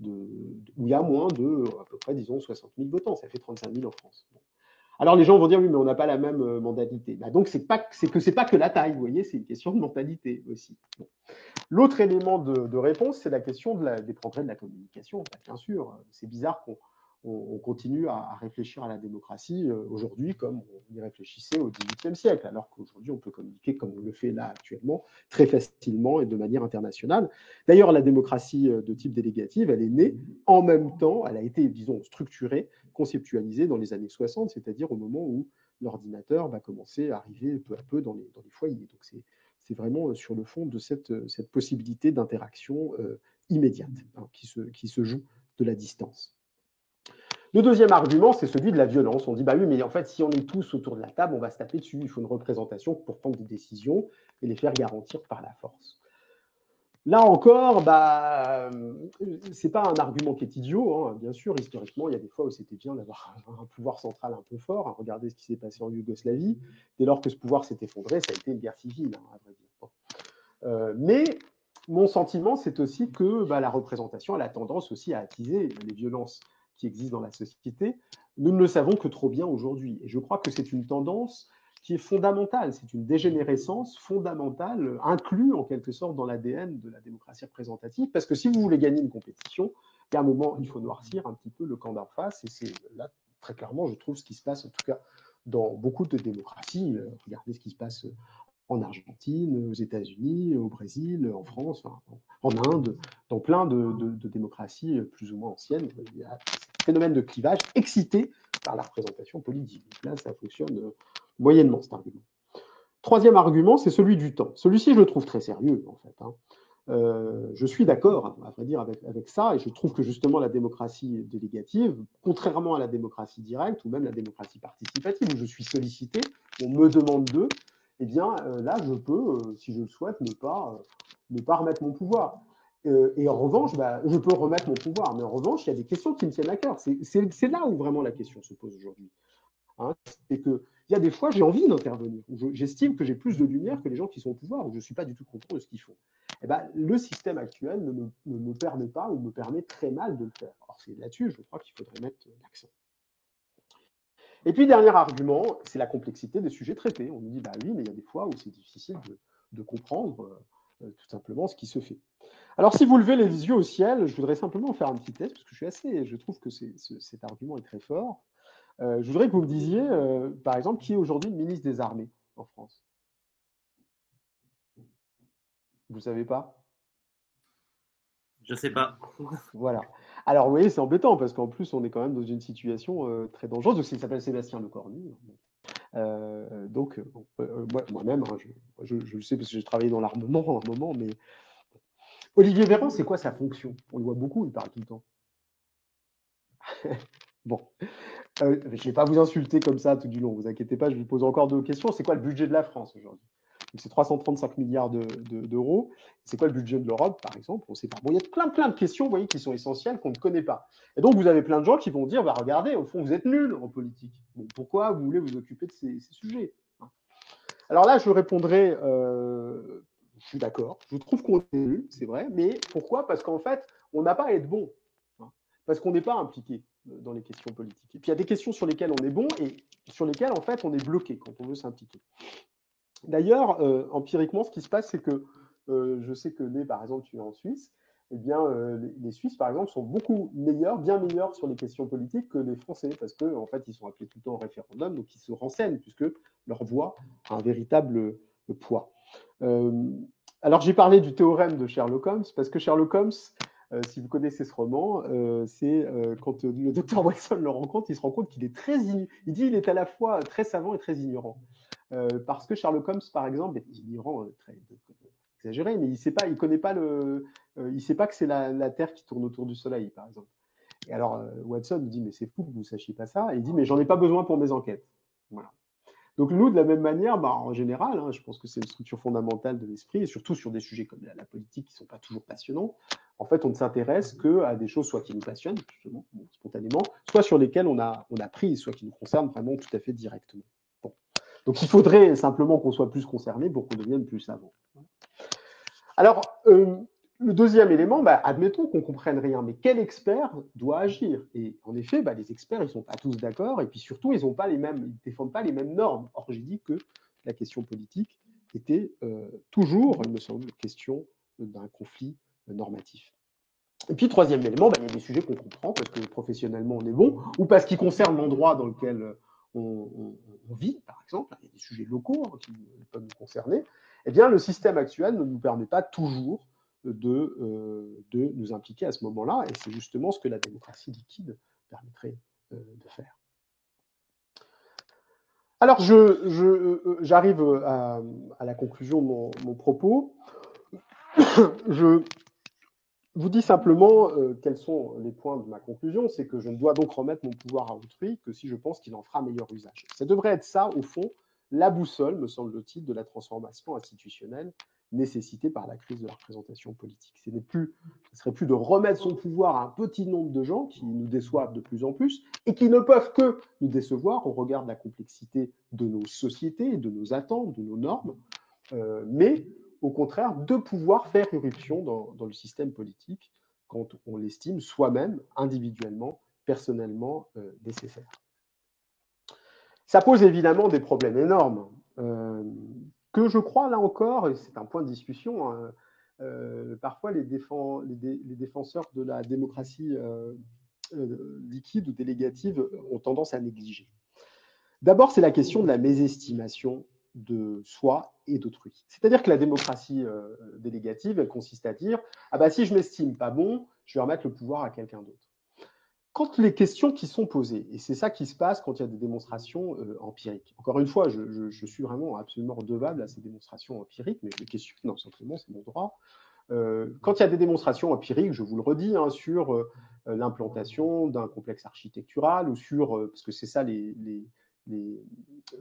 il y a moins de, à peu près, disons, 60 000 votants. Ça fait 35 000 en France. Bon. Alors les gens vont dire oui, mais on n'a pas la même mentalité. Bah, donc c'est pas que la taille, vous voyez, c'est une question de mentalité aussi. Bon. L'autre élément de réponse, c'est la question des progrès de la communication. Bah, bien sûr, c'est bizarre qu'on continue à réfléchir à la démocratie aujourd'hui comme on y réfléchissait au XVIIIe siècle, alors qu'aujourd'hui on peut communiquer comme on le fait là actuellement, très facilement et de manière internationale. D'ailleurs, la démocratie de type délégative, elle est née en même temps, elle a été, disons, structurée, conceptualisée dans les années 60, c'est-à-dire au moment où l'ordinateur va commencer à arriver peu à peu dans les foyers. Donc c'est vraiment sur le fond de cette possibilité d'interaction immédiate qui se joue de la distance. Le deuxième argument, c'est celui de la violence. On dit, bah oui, mais en fait, si on est tous autour de la table, on va se taper dessus. Il faut une représentation pour prendre des décisions et les faire garantir par la force. Là encore, c'est pas un argument qui est idiot. Hein. Bien sûr, historiquement, il y a des fois où c'était bien d'avoir un pouvoir central un peu fort. Regardez ce qui s'est passé en Yougoslavie. Dès lors que ce pouvoir s'est effondré, ça a été une guerre civile, à vrai dire. Mais mon sentiment, c'est aussi que la représentation, elle a tendance aussi à attiser les violences qui existent dans la société. Nous ne le savons que trop bien aujourd'hui. Et je crois que c'est une tendance qui est fondamentale, c'est une dégénérescence fondamentale, inclue en quelque sorte dans l'ADN de la démocratie représentative, parce que si vous voulez gagner une compétition, il y a un moment, il faut noircir un petit peu le camp d'en face, et c'est là, très clairement, je trouve ce qui se passe, en tout cas, dans beaucoup de démocraties. Regardez ce qui se passe en Argentine, aux États-Unis, au Brésil, en France, en Inde, dans plein de démocraties plus ou moins anciennes. Il y a ce phénomène de clivage excité par la représentation politique. Donc là, ça fonctionne moyennement, cet argument. Troisième argument, c'est celui du temps. Celui-ci, je le trouve très sérieux, en fait. Je suis d'accord, à vrai dire, avec ça, et je trouve que justement la démocratie délégative, contrairement à la démocratie directe, ou même la démocratie participative, où je suis sollicité, on me demande d'eux, eh bien là, je peux, si je le souhaite, ne pas remettre mon pouvoir. Et en revanche, je peux remettre mon pouvoir, mais en revanche, il y a des questions qui me tiennent à cœur. C'est là où vraiment la question se pose aujourd'hui. C'est qu'il y a des fois, j'ai envie d'intervenir. J'estime que j'ai plus de lumière que les gens qui sont au pouvoir, ou je ne suis pas du tout content de ce qu'ils font. Le système actuel ne me permet pas, ou me permet très mal de le faire. Or, c'est là-dessus, je crois qu'il faudrait mettre l'accent. Et puis, dernier argument, c'est la complexité des sujets traités. On nous dit, oui, mais il y a des fois où c'est difficile de comprendre tout simplement ce qui se fait. Alors, si vous levez les yeux au ciel, je voudrais simplement faire un petit test, parce que je trouve que cet argument est très fort. Je voudrais que vous me disiez, par exemple, qui est aujourd'hui le ministre des Armées en France? Vous ne savez pas? Je ne sais pas. Voilà. Alors, vous voyez, c'est embêtant, parce qu'en plus, on est quand même dans une situation très dangereuse. Donc, il s'appelle Sébastien Lecornu. Moi-même, je le sais parce que j'ai travaillé dans l'armement à un moment, mais Olivier Véran, c'est quoi sa fonction? On le voit beaucoup, il parle tout le temps. Bon. Je ne vais pas vous insulter comme ça tout du long, vous inquiétez pas, je vous pose encore deux questions. C'est quoi le budget de la France aujourd'hui? C'est 335 milliards d'euros. C'est quoi le budget de l'Europe, par exemple? On ne sait pas. Bon, il y a plein de questions, vous voyez, qui sont essentielles, qu'on ne connaît pas. Et donc, vous avez plein de gens qui vont dire, regardez, au fond, vous êtes nuls en politique. Bon, pourquoi vous voulez vous occuper de ces sujets? Alors là, je répondrai, je suis d'accord, je trouve qu'on est nuls, c'est vrai, mais pourquoi? Parce qu'en fait, on n'a pas à être bon, parce qu'on n'est pas impliqué dans les questions politiques. Et puis, il y a des questions sur lesquelles on est bon et sur lesquelles, en fait, on est bloqué quand on veut s'impliquer. D'ailleurs, empiriquement, ce qui se passe, c'est que je sais que Né, par exemple, tu es en Suisse, eh bien, les Suisses, par exemple, sont beaucoup meilleurs, bien meilleurs sur les questions politiques que les Français, parce qu'en fait, ils sont appelés tout le temps au référendum, donc ils se renseignent, puisque leur voix a un véritable poids. Alors, j'ai parlé du théorème de Sherlock Holmes, parce que Sherlock Holmes, si vous connaissez ce roman, c'est quand le docteur Watson le rencontre, il se rend compte qu'il est il dit il est à la fois très savant et très ignorant. Parce que Sherlock Holmes, par exemple, est ignorant, très exagéré, mais il connaît pas il sait pas que c'est la Terre qui tourne autour du Soleil, par exemple. Et alors Watson dit mais c'est fou que vous sachiez pas ça. Et il dit mais j'en ai pas besoin pour mes enquêtes. Voilà. Donc nous, de la même manière, en général, je pense que c'est une structure fondamentale de l'esprit, et surtout sur des sujets comme la politique qui ne sont pas toujours passionnants. En fait, on ne s'intéresse qu'à des choses soit qui nous passionnent, justement, spontanément, soit sur lesquelles on a prise, soit qui nous concernent vraiment tout à fait directement. Bon. Donc il faudrait simplement qu'on soit plus concerné pour qu'on devienne plus savant. Alors, Le deuxième élément, admettons qu'on ne comprenne rien, mais quel expert doit agir? Et en effet, les experts, ils ne sont pas tous d'accord, et puis surtout, ils ne défendent pas les mêmes normes. Or, j'ai dit que la question politique était toujours, il me semble, question d'un conflit normatif. Et puis, troisième élément, il y a des sujets qu'on comprend parce que professionnellement, on est bon, ou parce qu'ils concernent l'endroit dans lequel on vit, par exemple. Il y a des sujets locaux qui peuvent nous concerner. Eh bien, le système actuel ne nous permet pas toujours de nous impliquer à ce moment-là, et c'est justement ce que la démocratie liquide permettrait de faire. Alors, j'arrive à la conclusion de mon propos. Je vous dis simplement quels sont les points de ma conclusion, c'est que je ne dois donc remettre mon pouvoir à autrui que si je pense qu'il en fera meilleur usage. Ça devrait être ça, au fond, la boussole, me semble-t-il, de la transformation institutionnelle nécessitée par la crise de la représentation politique. Ce ne serait plus de remettre son pouvoir à un petit nombre de gens qui nous déçoivent de plus en plus et qui ne peuvent que nous décevoir au regard de la complexité de nos sociétés, de nos attentes, de nos normes, mais au contraire de pouvoir faire irruption dans le système politique quand on l'estime soi-même, individuellement, personnellement nécessaire. Ça pose évidemment des problèmes énormes que je crois, là encore, et c'est un point de discussion, hein, parfois les défenseurs de la démocratie liquide ou délégative ont tendance à négliger. D'abord, c'est la question de la mésestimation de soi et d'autrui. C'est-à-dire que la démocratie délégative, elle consiste à dire « Ah bah si je m'estime pas bon, je vais remettre le pouvoir à quelqu'un d'autre ». Quand les questions qui sont posées, et c'est ça qui se passe quand il y a des démonstrations empiriques. Encore une fois, je suis vraiment absolument redevable à ces démonstrations empiriques, mais je les questionne, non, simplement, c'est mon droit. Quand il y a des démonstrations empiriques, je vous le redis, hein, sur l'implantation d'un complexe architectural ou sur, parce que c'est ça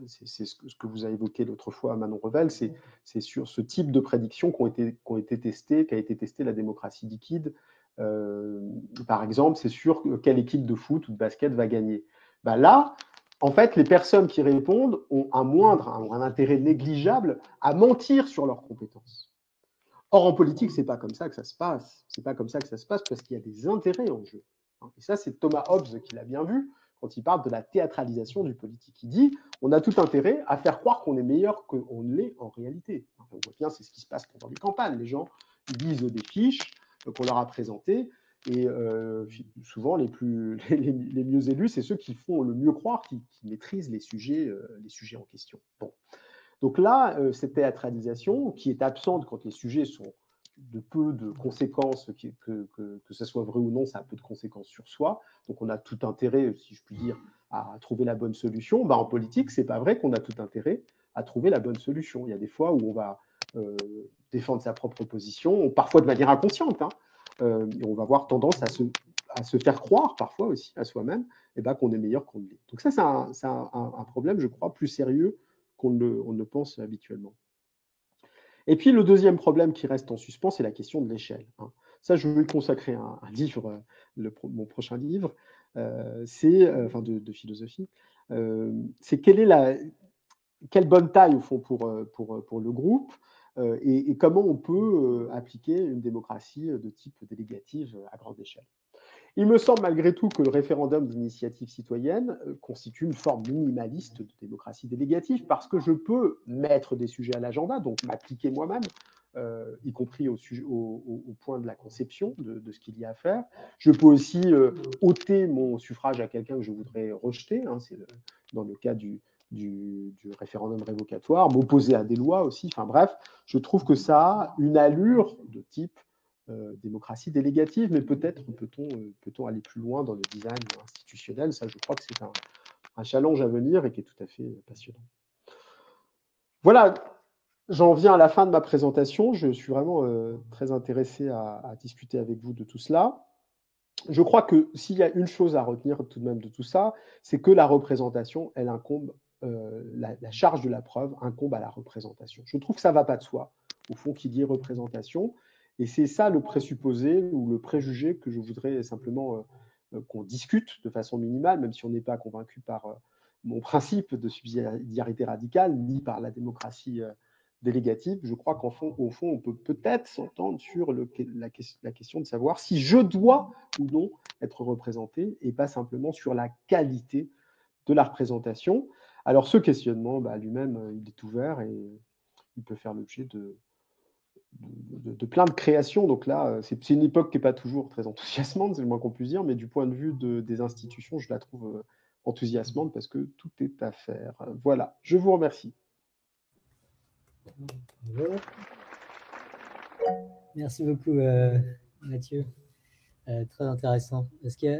c'est ce que vous avez évoqué l'autre fois, Manon Revel, c'est sur ce type de prédictions qui ont été testées, qu'a été testée la démocratie liquide. Par exemple, c'est sur quelle équipe de foot ou de basket va gagner. Là, en fait, les personnes qui répondent ont un intérêt négligeable à mentir sur leurs compétences. Or, en politique, c'est pas comme ça que ça se passe. C'est pas comme ça que ça se passe parce qu'il y a des intérêts en jeu. Et ça, c'est Thomas Hobbes qui l'a bien vu quand il parle de la théâtralisation du politique. Il dit on a tout intérêt à faire croire qu'on est meilleur qu'on ne l'est en réalité. On voit bien, c'est ce qui se passe pendant les campagnes. Les gens lisent des fiches qu'on leur a présentées et souvent les mieux élus, c'est ceux qui font le mieux croire, qui maîtrisent les sujets en question. Bon. Donc là, cette théâtralisation, qui est absente quand les sujets sont de peu de conséquences, que ce soit vrai ou non, ça a peu de conséquences sur soi. Donc on a tout intérêt, si je puis dire, à trouver la bonne solution. En politique, c'est pas vrai qu'on a tout intérêt à trouver la bonne solution. Il y a des fois où on va défendre sa propre position, parfois de manière inconsciente, hein, et on va avoir tendance à se faire croire parfois aussi à soi-même qu'on est meilleur qu'on ne l'est. Donc ça, c'est un problème, je crois, plus sérieux qu'on ne pense habituellement. Et puis le deuxième problème qui reste en suspens, c'est la question de l'échelle. Ça, je vais consacrer un livre, mon prochain livre, de philosophie. C'est quelle bonne taille au fond pour le groupe et comment on peut appliquer une démocratie de type délégative à grande échelle. Il me semble malgré tout que le référendum d'initiative citoyenne constitue une forme minimaliste de démocratie délégative parce que je peux mettre des sujets à l'agenda, donc m'appliquer moi-même, y compris au point de la conception de ce qu'il y a à faire. Je peux aussi ôter mon suffrage à quelqu'un que je voudrais rejeter, hein, c'est dans le cas du référendum révocatoire, m'opposer à des lois aussi. Enfin bref, je trouve que ça a une allure de type démocratie délégative, mais peut-être peut-on aller plus loin dans le design institutionnel. Ça, je crois que c'est un challenge à venir et qui est tout à fait passionnant. Voilà, j'en viens à la fin de ma présentation. Je suis vraiment très intéressé à discuter avec vous de tout cela. Je crois que s'il y a une chose à retenir tout de même de tout ça, c'est que la représentation, elle incombe, la charge de la preuve incombe à la représentation. Je trouve que ça ne va pas de soi, au fond, qu'il y ait représentation. Et c'est ça le présupposé ou le préjugé que je voudrais simplement qu'on discute de façon minimale, même si on n'est pas convaincu par mon principe de subsidiarité radicale, ni par la démocratie délégative, je crois au fond, on peut peut-être s'entendre sur la question de savoir si je dois ou non être représenté et pas simplement sur la qualité de la représentation. Alors ce questionnement, lui-même, il est ouvert et il peut faire l'objet de plein de créations. Donc là, c'est une époque qui n'est pas toujours très enthousiasmante, c'est le moins qu'on puisse dire, mais du point de vue des institutions, je la trouve enthousiasmante parce que tout est à faire. Voilà, je vous remercie. Merci beaucoup, Mathieu. Très intéressant. Est-ce qu'il y a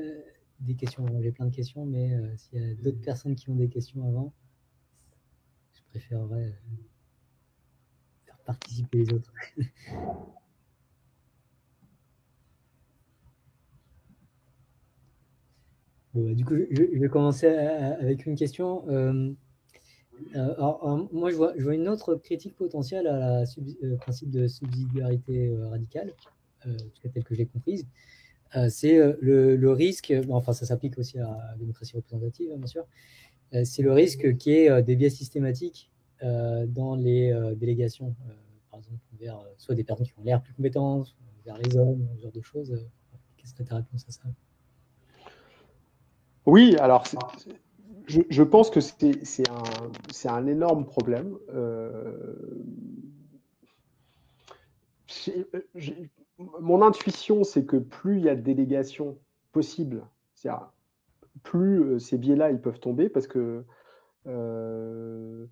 des questions? J'ai plein de questions, mais s'il y a d'autres personnes qui ont des questions avant, je préférerais faire participer les autres. Bon, du coup, je vais commencer avec une question. Alors, moi, je vois une autre critique potentielle à la principe de subsidiarité radicale, telle que je l'ai comprise. C'est le risque, enfin ça s'applique aussi à la démocratie représentative, hein, bien sûr, c'est le risque qu'il y ait des biais systématiques dans les délégations, par exemple, vers soit des personnes qui ont l'air plus compétentes, vers les hommes, ce genre de choses. Qu'est-ce que ta réponse à ça? Oui, alors je pense que c'est un énorme problème. Mon intuition, c'est que plus il y a de délégations possibles, c'est-à-dire plus ces biais-là ils peuvent tomber parce que il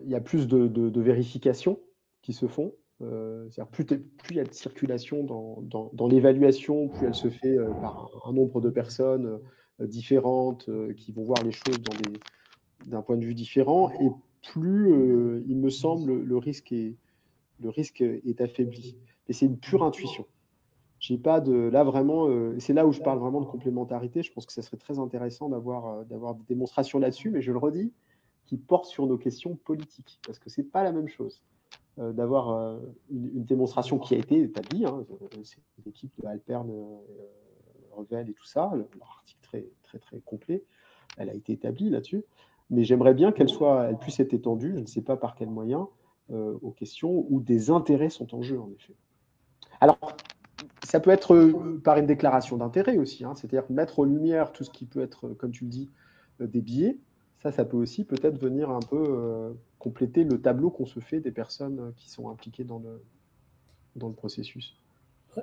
y a plus de vérifications qui se font. C'est-à-dire plus il y a de circulation dans l'évaluation, plus elle se fait par un nombre de personnes différentes qui vont voir les choses d'un point de vue différent, et plus il me semble le risque est affaibli. Et c'est une pure intuition. J'ai pas de là vraiment, c'est là où je parle vraiment de complémentarité. Je pense que ça serait très intéressant d'avoir des démonstrations là-dessus, mais je le redis, qui portent sur nos questions politiques, parce que c'est pas la même chose d'avoir une démonstration qui a été établie. Hein, c'est l'équipe de Alperne, Revel et tout ça, leur article très très très complet, elle a été établie là-dessus. Mais j'aimerais bien elle puisse être étendue, je ne sais pas par quels moyens, aux questions où des intérêts sont en jeu, en effet. Alors, ça peut être par une déclaration d'intérêt aussi, hein, c'est-à-dire mettre en lumière tout ce qui peut être, comme tu le dis, des biais. Ça peut aussi peut-être venir un peu compléter le tableau qu'on se fait des personnes qui sont impliquées dans le processus.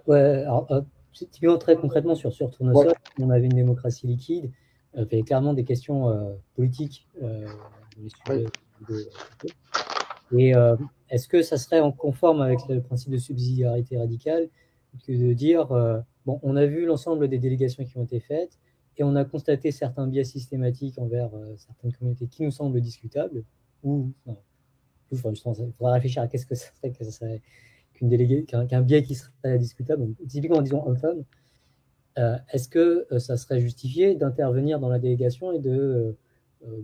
Ouais, alors, typiquement, très concrètement, sur Tournesol, on avait une démocratie liquide, il y avait clairement des questions politiques dans les sujets de et est-ce que ça serait en conforme avec le principe de subsidiarité radicale que de dire, bon, on a vu l'ensemble des délégations qui ont été faites et on a constaté certains biais systématiques envers certaines communautés qui nous semblent discutables, ou, justement, il faudra réfléchir à qu'est-ce que ça serait qu'un biais qui serait discutable, donc, typiquement, disons homme-femme. Est-ce que ça serait justifié d'intervenir dans la délégation et de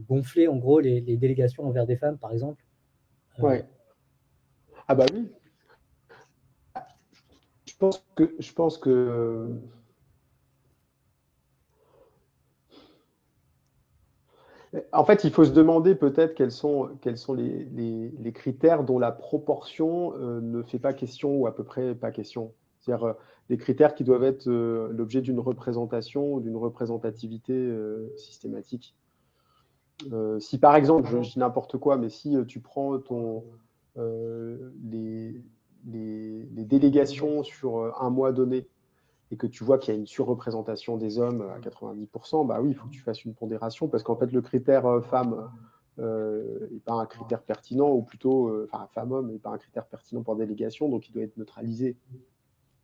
gonfler en gros les délégations envers des femmes, par exemple? Ouais. Ah bah oui. Je pense que en fait, il faut se demander peut-être quels sont les critères dont la proportion ne fait pas question, ou à peu près pas question. C'est-à-dire les critères qui doivent être l'objet d'une représentation ou d'une représentativité systématique. Si par exemple, je dis n'importe quoi, mais si tu prends les délégations sur un mois donné et que tu vois qu'il y a une surreprésentation des hommes à 90%, bah oui, il faut que tu fasses une pondération, parce qu'en fait, le critère femme n'est pas un critère pertinent, ou plutôt, femme-homme n'est pas un critère pertinent pour délégation, donc il doit être neutralisé,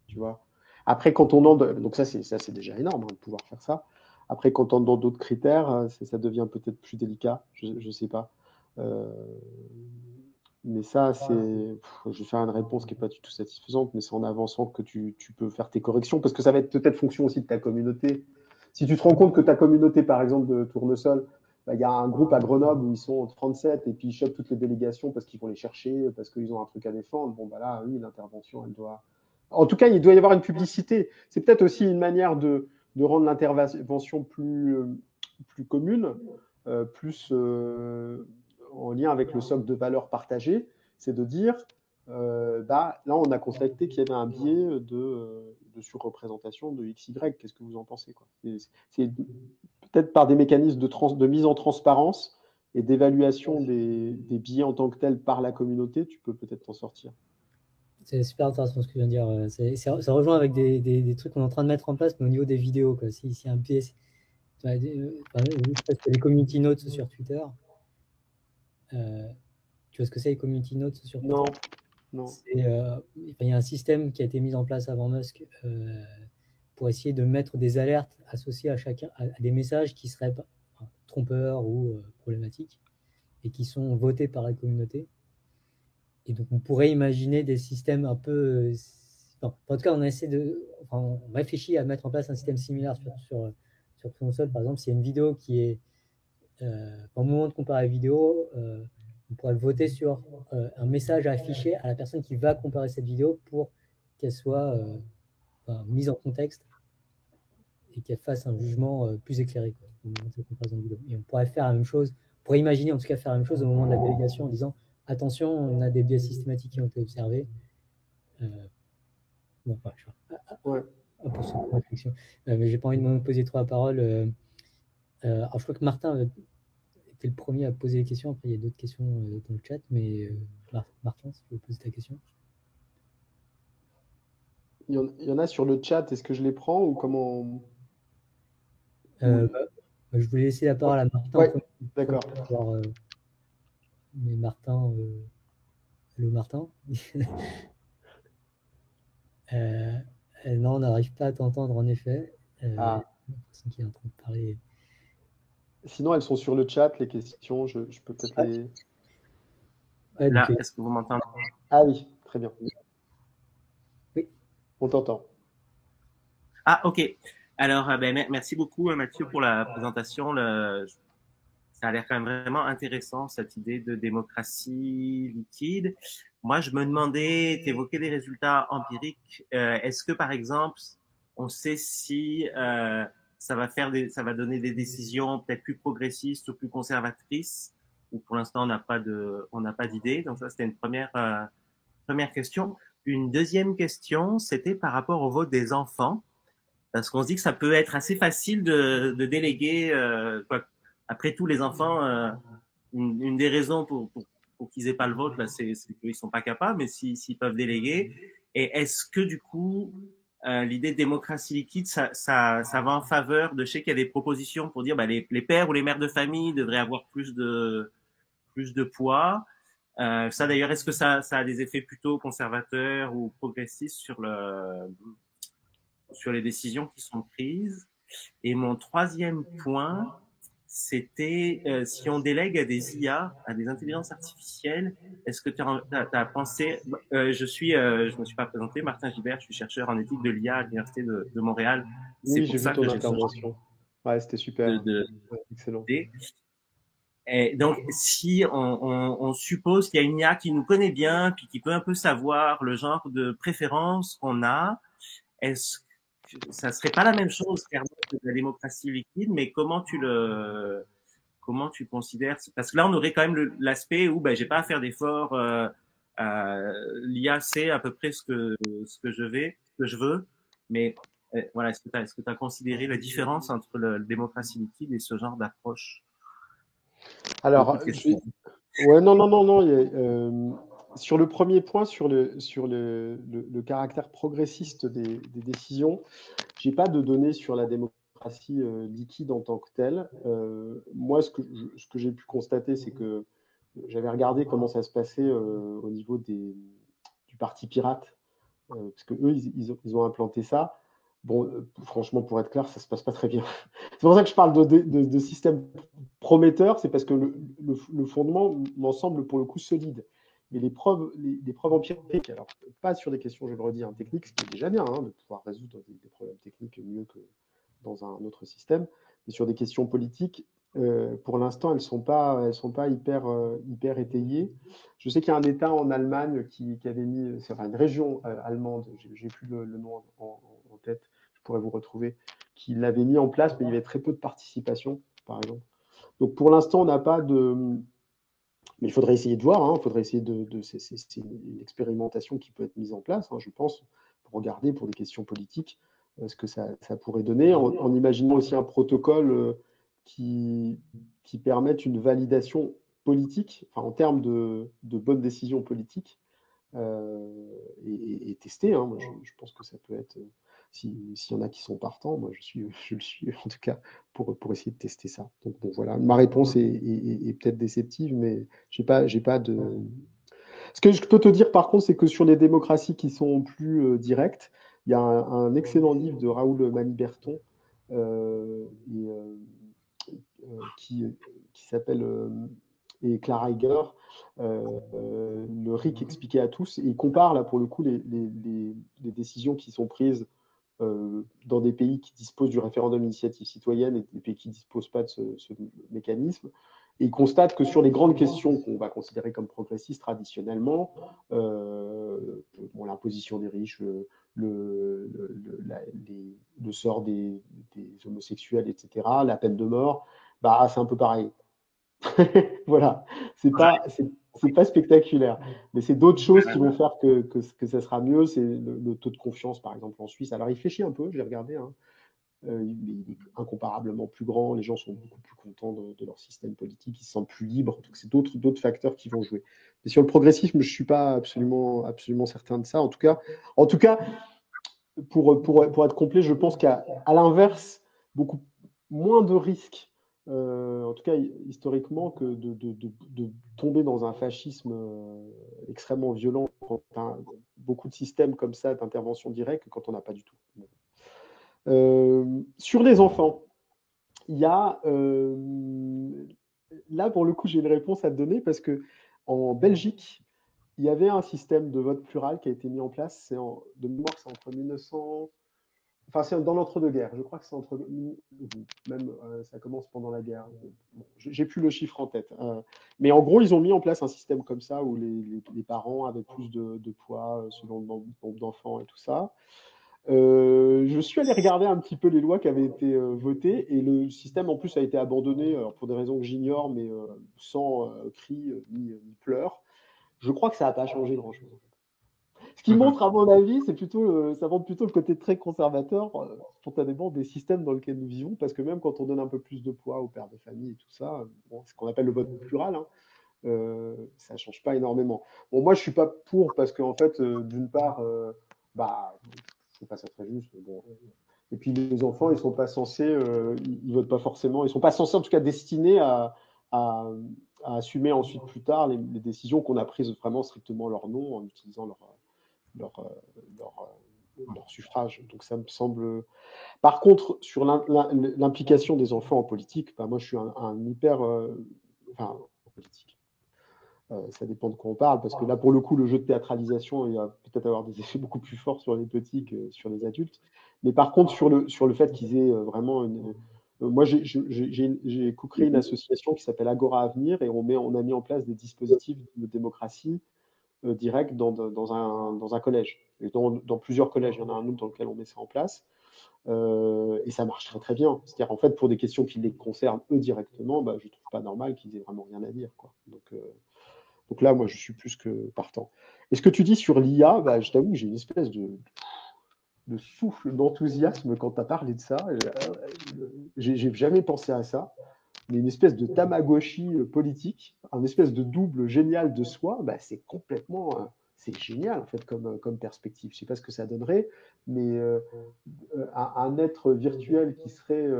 tu vois. Après, quand on entre, donc ça c'est déjà énorme hein, de pouvoir faire ça. Après, quand on entre dans d'autres critères, ça devient peut-être plus délicat, je ne sais pas. Mais ça, je vais faire une réponse qui n'est pas du tout satisfaisante, mais c'est en avançant que tu peux faire tes corrections, parce que ça va être peut-être fonction aussi de ta communauté. Si tu te rends compte que ta communauté, par exemple, de Tournesol, il y a un groupe à Grenoble où ils sont 37 et puis ils chopent toutes les délégations parce qu'ils vont les chercher, parce qu'ils ont un truc à défendre, bon, bah là, oui, l'intervention, elle doit. En tout cas, il doit y avoir une publicité. C'est peut-être aussi une manière de rendre l'intervention plus commune, plus en lien avec le socle de valeurs partagées, c'est de dire, là, on a constaté qu'il y avait un biais de surreprésentation de XY. Qu'est-ce que vous en pensez, quoi? C'est peut-être par des mécanismes de mise en transparence et d'évaluation des biais en tant que tels par la communauté, tu peux peut-être t'en sortir. C'est super intéressant ce que tu viens de dire. Ça rejoint avec des trucs qu'on est en train de mettre en place, mais au niveau des vidéos, quoi. Si un biais, je sais pas, les community notes sur Twitter. Tu vois ce que c'est, les community notes sur Twitter? Non. Il y a un système qui a été mis en place avant Musk pour essayer de mettre des alertes associées à des messages qui seraient trompeurs ou problématiques et qui sont votés par la communauté. Et donc, on pourrait imaginer des systèmes un peu. En tout cas, on réfléchit à mettre en place un système similaire sur console. Par exemple, s'il y a une vidéo qui est. Au moment de comparer la vidéo, on pourrait voter sur un message à afficher à la personne qui va comparer cette vidéo pour qu'elle soit mise en contexte et qu'elle fasse un jugement plus éclairé, quoi, au moment de cette comparaison de vidéo. Et on pourrait faire la même chose, on pourrait imaginer en tout cas faire la même chose au moment de la délégation en disant attention, on a des biais systématiques qui ont été observés. Bon, enfin, un peu sur la réflexion. Mais j'ai pas envie de me poser trop la parole. Alors, je crois que Martin était le premier à poser les questions. Après, il y a d'autres questions dans le chat, mais Martin, si tu veux poser ta question. Il y en a sur le chat. Est-ce que je les prends ou comment? Je voulais laisser la parole à Martin. Ouais, d'accord. Mais Martin, hello Martin. Non, on n'arrive pas à t'entendre en effet. La personne qui est en train de parler. Sinon, elles sont sur le chat, les questions. Je peux peut-être les. Ouais, là, est-ce que vous m'entendez? Ah oui, très bien. Oui. On t'entend. Ah, ok. Alors, merci beaucoup, Mathieu, pour la présentation. Ça a l'air quand même vraiment intéressant, cette idée de démocratie liquide. Moi, je me demandais, tu évoquais des résultats empiriques. Est-ce que, par exemple, on sait si ça va donner des décisions peut-être plus progressistes ou plus conservatrices, ou pour l'instant, on n'a pas d'idée. Donc ça, c'était une première question. Une deuxième question, c'était par rapport au vote des enfants. Parce qu'on se dit que ça peut être assez facile de déléguer. Après tout, les enfants, une des raisons pour qu'ils aient pas le vote, là, c'est qu'ils sont pas capables, mais s'ils peuvent déléguer. Et est-ce que du coup, l'idée de démocratie liquide, ça va en faveur de, je sais qu'il y a des propositions pour dire, les pères ou les mères de famille devraient avoir plus de poids. Ça d'ailleurs, est-ce que ça a des effets plutôt conservateurs ou progressistes sur les décisions qui sont prises? Et mon troisième point, c'était si on délègue à des IA, à des intelligences artificielles, est-ce que tu as pensé, je me suis pas présenté, Martin Gibert, je suis chercheur en éthique de l'IA à l'Université de Montréal. Oui, j'ai vu ton intervention. Ouais, c'était super. Excellent. Et donc, si on suppose qu'il y a une IA qui nous connaît bien, puis qui peut un peu savoir le genre de préférence qu'on a, est-ce que ça serait pas la même chose clairement que la démocratie liquide, mais comment tu considères? Parce que là, on aurait quand même l'aspect où j'ai pas à faire d'efforts. L'IA sait à peu près ce que je veux, mais voilà, est-ce que tu as considéré la différence entre la démocratie liquide et ce genre d'approche? Alors, ouais, non. Sur le premier point, sur le caractère progressiste des décisions, j'ai pas de données sur la démocratie liquide en tant que telle. Moi, ce que j'ai pu constater, c'est que j'avais regardé comment ça se passait au niveau du Parti Pirate, parce que eux, ils ont implanté ça. Bon, franchement, pour être clair, ça se passe pas très bien. C'est pour ça que je parle de système prometteur, c'est parce que le fondement m'en semble pour le coup solide. Mais les preuves empiriques, alors pas sur des questions, je vais le redire, techniques, ce qui est déjà bien, de pouvoir résoudre des problèmes techniques mieux que dans un autre système, mais sur des questions politiques, pour l'instant, elles sont pas hyper étayées. Je sais qu'il y a un État en Allemagne qui avait mis, c'est une région allemande, j'ai plus le nom en tête, je pourrais vous retrouver, qui l'avait mis en place, mais il y avait très peu de participation, par exemple. Donc pour l'instant, on n'a pas Mais il faudrait essayer de voir, hein, il faudrait essayer c'est une expérimentation qui peut être mise en place, hein, je pense, pour regarder pour des questions politiques ce que ça pourrait donner, en imaginant aussi un protocole qui permette une validation politique, enfin, en termes de bonnes décisions politiques, et tester. Hein. Moi, je pense que ça peut être, s'il y en a qui sont partants, moi je le suis en tout cas pour essayer de tester ça. Donc bon, voilà, ma réponse est peut-être déceptive, mais j'ai pas de. Ce que je peux te dire par contre, c'est que sur les démocraties qui sont plus directes, il y a un excellent livre de Raoul Maniberton qui s'appelle et Clara Hegger, le RIC expliqué à tous, et il compare là pour le coup les décisions qui sont prises dans des pays qui disposent du référendum d'initiative citoyenne et des pays qui ne disposent pas de ce mécanisme. Et il constate que sur les grandes questions qu'on va considérer comme progressistes traditionnellement, l'imposition des riches, le sort des homosexuels, etc., la peine de mort, bah, c'est un peu pareil. Voilà, c'est pas spectaculaire, mais c'est d'autres choses qui vont faire que ça sera mieux. C'est le taux de confiance, par exemple, en Suisse. Alors, il fait chier un peu, je l'ai regardé, hein. Il est incomparablement plus grand, les gens sont beaucoup plus contents de leur système politique, ils se sentent plus libres, donc c'est d'autres facteurs qui vont jouer. Mais sur le progressisme, je ne suis pas absolument certain de ça. En tout cas pour être complet, je pense qu'à l'inverse, beaucoup moins de risques, en tout cas historiquement, que de tomber dans un fascisme extrêmement violent quand on a beaucoup de systèmes comme ça d'intervention directe que quand on n'a pas du tout. Sur les enfants, il y a là pour le coup j'ai une réponse à te donner parce que en Belgique il y avait un système de vote plural qui a été mis en place. De mémoire, c'est entre 1900. Enfin, c'est dans l'entre-deux-guerres. Je crois que c'est entre. Même, ça commence pendant la guerre. Bon, j'ai plus le chiffre en tête. Mais en gros, ils ont mis en place un système comme ça où les parents avaient plus de poids selon le nombre d'enfants et tout ça. Je suis allé regarder un petit peu les lois qui avaient été votées et le système en plus a été abandonné pour des raisons que j'ignore, mais sans cris ni pleurs. Je crois que ça n'a pas changé grand-chose. Ce qui montre, à mon avis, ça montre plutôt le côté très conservateur, spontanément, des systèmes dans lesquels nous vivons, parce que même quand on donne un peu plus de poids aux pères de famille et tout ça, bon, ce qu'on appelle le vote plural, hein, ça ne change pas énormément. Bon, moi, je ne suis pas pour, parce qu'en fait, d'une part, bah, je ne trouve pas ça très juste, mais bon. Et puis les enfants, ils sont pas censés, ils votent pas forcément, ils sont pas censés en tout cas destinés à assumer ensuite plus tard les décisions qu'on a prises vraiment strictement leur nom en utilisant leur suffrage. Donc ça me semble. Par contre, sur l'implication des enfants en politique, bah, moi je suis un hyper, enfin en politique. Ça dépend de quoi on parle, parce que là, pour le coup, le jeu de théâtralisation, il va peut-être avoir des effets beaucoup plus forts sur les petits que sur les adultes. Mais par contre, sur le fait qu'ils aient vraiment une. Moi, j'ai co-créé une association qui s'appelle Agora Avenir et on a mis en place des dispositifs de démocratie directe dans un collège. Et dans plusieurs collèges, il y en a un autre dans lequel on met ça en place. Et ça marche très très bien. C'est-à-dire, en fait, pour des questions qui les concernent eux directement, bah, je ne trouve pas normal qu'ils aient vraiment rien à dire, quoi. Donc là, moi, je suis plus que partant. Et ce que tu dis sur l'IA, bah, je t'avoue que j'ai une espèce de souffle d'enthousiasme quand tu as parlé de ça. J'ai jamais pensé à ça. Mais une espèce de Tamagotchi politique, un espèce de double génial de soi, bah, c'est complètement. C'est génial, en fait, comme perspective. Je ne sais pas ce que ça donnerait, mais un être virtuel qui serait.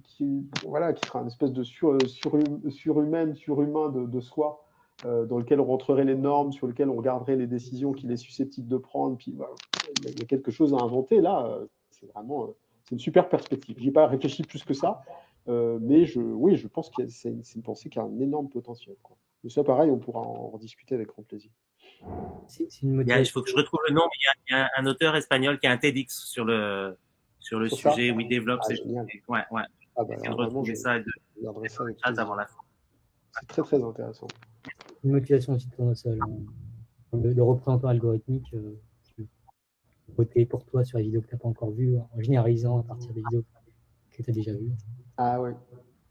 Qui sera une espèce de surhumain de soi, dans lequel on rentrerait les normes, sur lequel on regarderait les décisions qu'il est susceptible de prendre. Puis voilà, il y a quelque chose à inventer là. C'est vraiment c'est une super perspective. J'y ai pas réfléchi plus que ça, mais je pense que c'est une pensée qui a un énorme potentiel, quoi. Mais ça, pareil, on pourra en rediscuter avec grand plaisir. C'est une Il faut que je retrouve le nom, mais il y a un auteur espagnol qui a un TEDx sur le Sur sujet ça où il développe Ah, ses. génial. Ouais. Ah bah, Essayer de alors, vraiment, retrouver ça et de regarderai ça avec phrase plaisir. avant la fin. C'est très très intéressant. une motivation aussi de tournesol. Le représentant algorithmique qui peut voter pour toi sur les vidéos que tu n'as pas encore vues, en généralisant à partir des vidéos que tu as déjà vues. Ah ouais,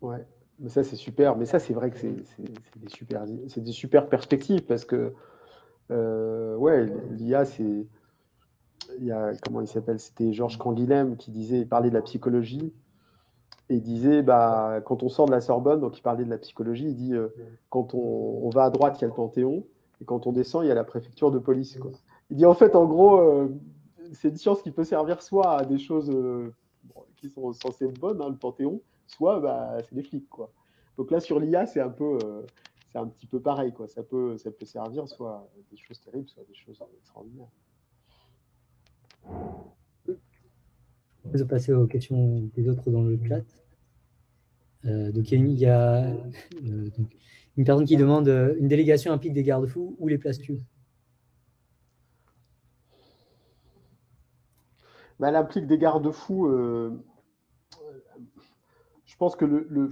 ouais. Mais ça, c'est super. Mais ça, c'est vrai que c'est des super perspectives parce que, ouais, l'IA, c'est. Il y a, comment il s'appelle? C'était Georges Canguilhem qui il parlait de la psychologie et il disait, bah, quand on sort de la Sorbonne, donc il parlait de la psychologie, il dit, quand on va à droite, il y a le Panthéon et quand on descend, il y a la préfecture de police, quoi. Il dit, en fait, en gros, c'est une science qui peut servir soit à des choses qui sont censées être bonnes, hein, le Panthéon, soit bah, c'est des flics, quoi. Donc là, sur l'IA, c'est un petit peu pareil, quoi. Ça peut servir soit à des choses terribles, soit à des choses extraordinaires. On peut passer aux questions des autres dans le chat. Donc il y a donc, une personne qui demande une délégation implique des garde-fous, où les places-tu? Bah, elle implique des garde-fous. Je pense que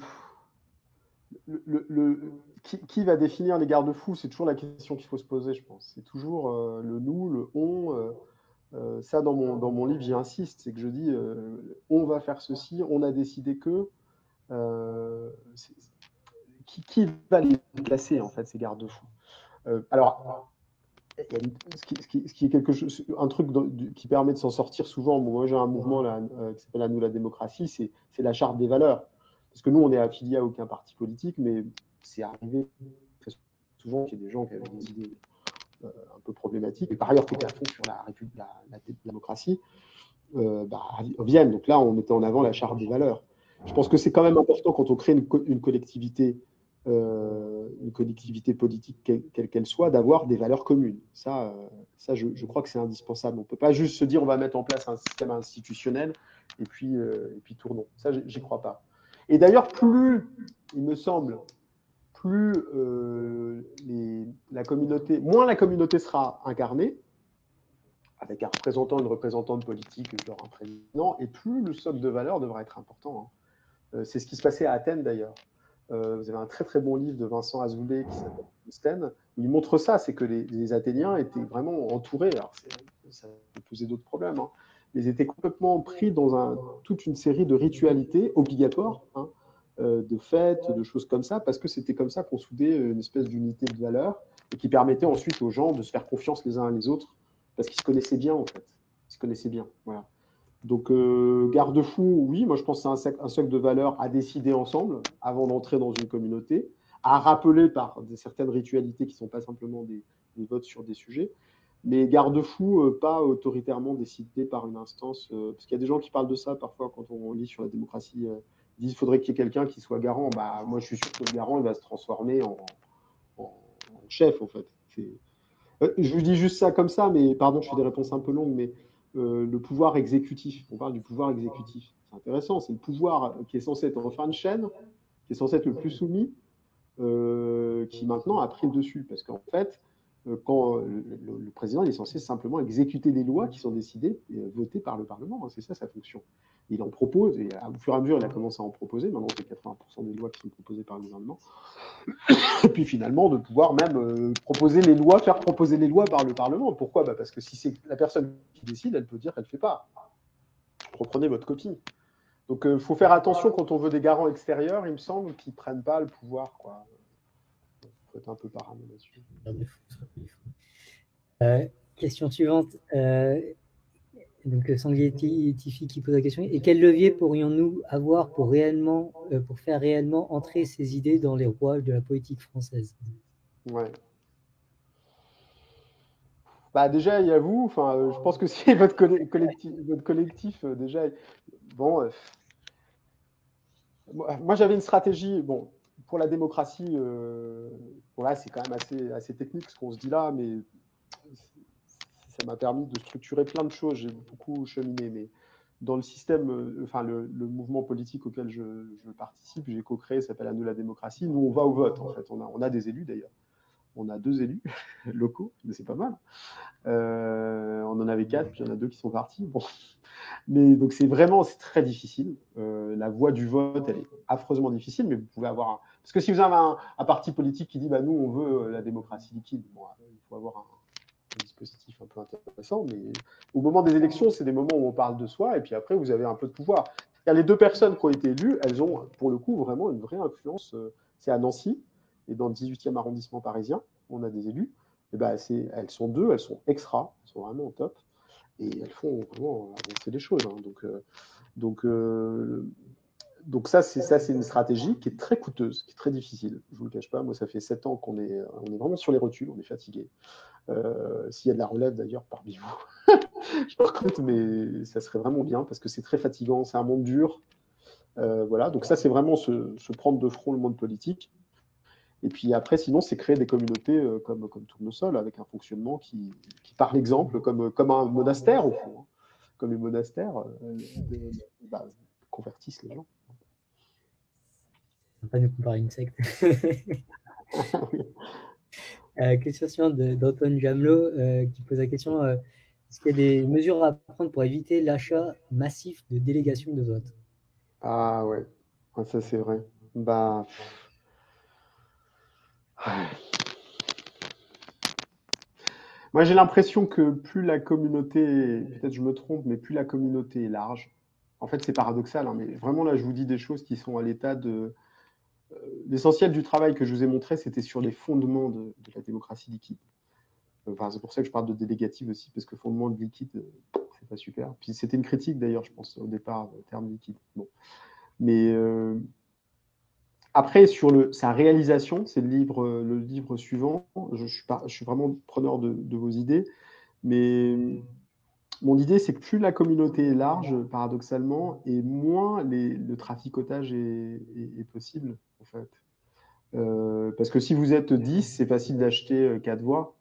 qui va définir les garde-fous, c'est toujours la question qu'il faut se poser, je pense. C'est toujours le nous, le on. Ça, dans mon livre, j'y insiste, c'est que je dis on va faire ceci, on a décidé que. Qui va les placer, en fait, ces garde-fous? Alors, ce qui est quelque chose, un truc qui permet de s'en sortir souvent. Moi, j'ai un mouvement là, qui s'appelle À nous la démocratie, c'est la charte des valeurs. Parce que nous, on est affilié à aucun parti politique, mais c'est arrivé très souvent qu'il y ait des gens qui avaient des idées un peu problématiques, et par ailleurs qui étaient à fond sur la démocratie, viennent. Donc là, on mettait en avant la charte des valeurs. Je pense que c'est quand même important quand on crée une collectivité politique, quelle qu'elle soit, d'avoir des valeurs communes. Ça je crois que c'est indispensable. On ne peut pas juste se dire on va mettre en place un système institutionnel et puis tournons. Ça, j'y crois pas. Et d'ailleurs, plus, il me semble, plus moins la communauté sera incarnée, avec un représentant, une représentante politique, genre un président, et plus le socle de valeurs devra être important. Hein. C'est ce qui se passait à Athènes d'ailleurs. Vous avez un très très bon livre de Vincent Azoulay qui s'appelle Sostène, où il montre ça, c'est que les Athéniens étaient vraiment entourés, alors ça peut poser d'autres problèmes, hein, mais ils étaient complètement pris dans toute une série de ritualités obligatoires, hein, de fêtes, de choses comme ça, parce que c'était comme ça qu'on soudait une espèce d'unité de valeurs et qui permettait ensuite aux gens de se faire confiance les uns les autres, parce qu'ils se connaissaient bien en fait. Ils se connaissaient bien, voilà. Donc, garde-fou, oui, moi je pense que c'est un socle de valeurs à décider ensemble avant d'entrer dans une communauté, à rappeler par certaines ritualités qui ne sont pas simplement des votes sur des sujets, mais garde-fou, pas autoritairement décidé par une instance, parce qu'il y a des gens qui parlent de ça parfois quand on lit sur la démocratie, ils disent qu'il faudrait qu'il y ait quelqu'un qui soit garant. Bah, moi je suis sûr que le garant il va se transformer en chef en fait. Je vous dis juste ça comme ça, mais pardon, je fais des réponses un peu longues, mais le pouvoir exécutif, on parle du pouvoir exécutif. C'est intéressant, c'est le pouvoir qui est censé être en fin de chaîne, qui est censé être le plus soumis, qui maintenant a pris le dessus. Parce qu'en fait, quand le président il est censé simplement exécuter des lois qui sont décidées et votées par le Parlement, hein, c'est ça sa fonction. Il en propose, et au fur et à mesure, il a commencé à en proposer. Maintenant, c'est 80% des lois qui sont proposées par le gouvernement. Et puis finalement, de pouvoir même proposer les lois, faire proposer les lois par le Parlement. Pourquoi? Parce que si c'est la personne qui décide, elle peut dire qu'elle ne fait pas. Reprenez votre copie. Donc il faut faire attention quand on veut des garants extérieurs, il me semble, qui ne prennent pas le pouvoir. Il faut être un peu parano là-dessus. Question suivante. Donc Sanglier Tifi qui pose la question. Et quel levier pourrions-nous avoir pour faire réellement entrer ces idées dans les rouages de la politique française? Ouais. Bah déjà, il y a vous. Enfin, je pense que si votre collectif déjà. Bon. Moi, j'avais une stratégie. Bon, pour la démocratie, bon, là, c'est quand même assez technique ce qu'on se dit là, mais ça m'a permis de structurer plein de choses. J'ai beaucoup cheminé, mais dans le système, enfin le mouvement politique auquel je participe, j'ai co-créé, ça s'appelle À nous la démocratie. Nous, on va au vote, en fait. On a des élus, d'ailleurs. On a 2 élus locaux, mais c'est pas mal. On en avait 4, puis il y en a 2 qui sont partis. Bon. Mais donc c'est très difficile. La voie du vote, elle est affreusement difficile, mais vous pouvez avoir parce que si vous avez un parti politique qui dit bah nous on veut la démocratie liquide, bon, il faut avoir un dispositif un peu intéressant, mais au moment des élections, c'est des moments où on parle de soi, et puis après vous avez un peu de pouvoir. Les deux personnes qui ont été élues, elles ont, pour le coup, vraiment une vraie influence. C'est à Nancy, et dans le 18e arrondissement parisien, on a des élus. Et ben, elles sont deux, elles sont extra, elles sont vraiment au top. Et elles font vraiment avancer les choses. Hein. Donc ça, c'est une stratégie qui est très coûteuse, qui est très difficile. Je ne vous le cache pas. Moi, ça fait 7 ans qu'on est vraiment sur les rotules, on est fatigué. S'il y a de la relève, d'ailleurs, parmi vous, je recrute, mais ça serait vraiment bien parce que c'est très fatigant, c'est un monde dur. Voilà, donc ça, c'est vraiment se prendre de front le monde politique. Et puis après, sinon, c'est créer des communautés comme Tournesol, avec un fonctionnement qui par l'exemple, comme un monastère, au fond. Hein. Comme les monastères convertissent les gens. On va pas nous comparer une secte. Question suivante d'Antoine Jamelot qui pose la question est-ce qu'il y a des mesures à prendre pour éviter l'achat massif de délégations de vote? Ah ouais, ça c'est vrai. Bah. Moi j'ai l'impression que plus la communauté, peut-être je me trompe, mais plus la communauté est large. En fait c'est paradoxal, hein, mais vraiment là je vous dis des choses qui sont à l'état de. L'essentiel du travail que je vous ai montré, c'était sur les fondements de la démocratie liquide. Enfin, c'est pour ça que je parle de délégative aussi, parce que fondement de liquide, c'est pas super. Puis c'était une critique d'ailleurs, je pense, au départ, le terme liquide. Bon. Mais après, sur sa réalisation, c'est le livre suivant. Je suis vraiment preneur de vos idées. Mais mon idée, c'est que plus la communauté est large, paradoxalement, et moins le traficotage est possible, en fait. Parce que si vous êtes 10, c'est facile d'acheter 4 voix.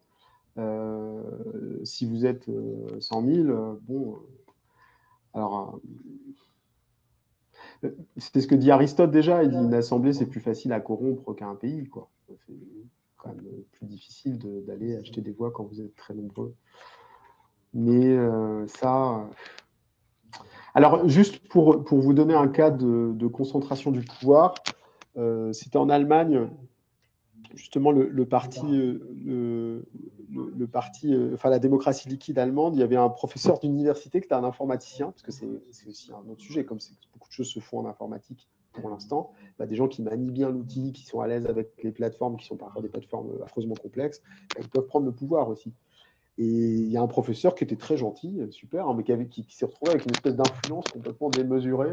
Si vous êtes 100 000, bon. Alors, c'est ce que dit Aristote déjà. Il dit une assemblée, c'est plus facile à corrompre qu'un pays, quoi. C'est quand même plus difficile d'aller acheter des voix quand vous êtes très nombreux. Mais ça. Alors, juste pour vous donner un cas de concentration du pouvoir, c'était en Allemagne. Justement, le parti, enfin la démocratie liquide allemande, il y avait un professeur d'université qui était un informaticien, parce que c'est aussi un autre sujet, comme beaucoup de choses se font en informatique pour l'instant, des gens qui manient bien l'outil, qui sont à l'aise avec les plateformes, qui sont parfois des plateformes affreusement complexes, ils peuvent prendre le pouvoir aussi. Et il y a un professeur qui était très gentil, super, hein, mais qui s'est retrouvé avec une espèce d'influence complètement démesurée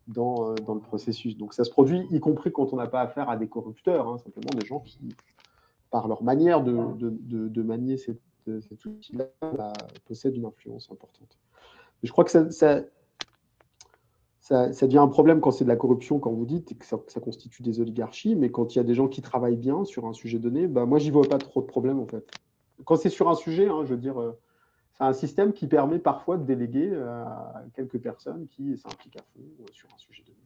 dans le processus. Donc ça se produit, y compris quand on n'a pas affaire à des corrupteurs, hein, simplement des gens qui, par leur manière de manier cet outil-là, possèdent une influence importante. Et je crois que ça devient un problème quand c'est de la corruption, quand vous dites que ça constitue des oligarchies, mais quand il y a des gens qui travaillent bien sur un sujet donné, moi, j'y vois pas trop de problème, en fait. Quand c'est sur un sujet, hein, je veux dire, c'est un système qui permet parfois de déléguer à quelques personnes qui s'impliquent à fond sur un sujet donné.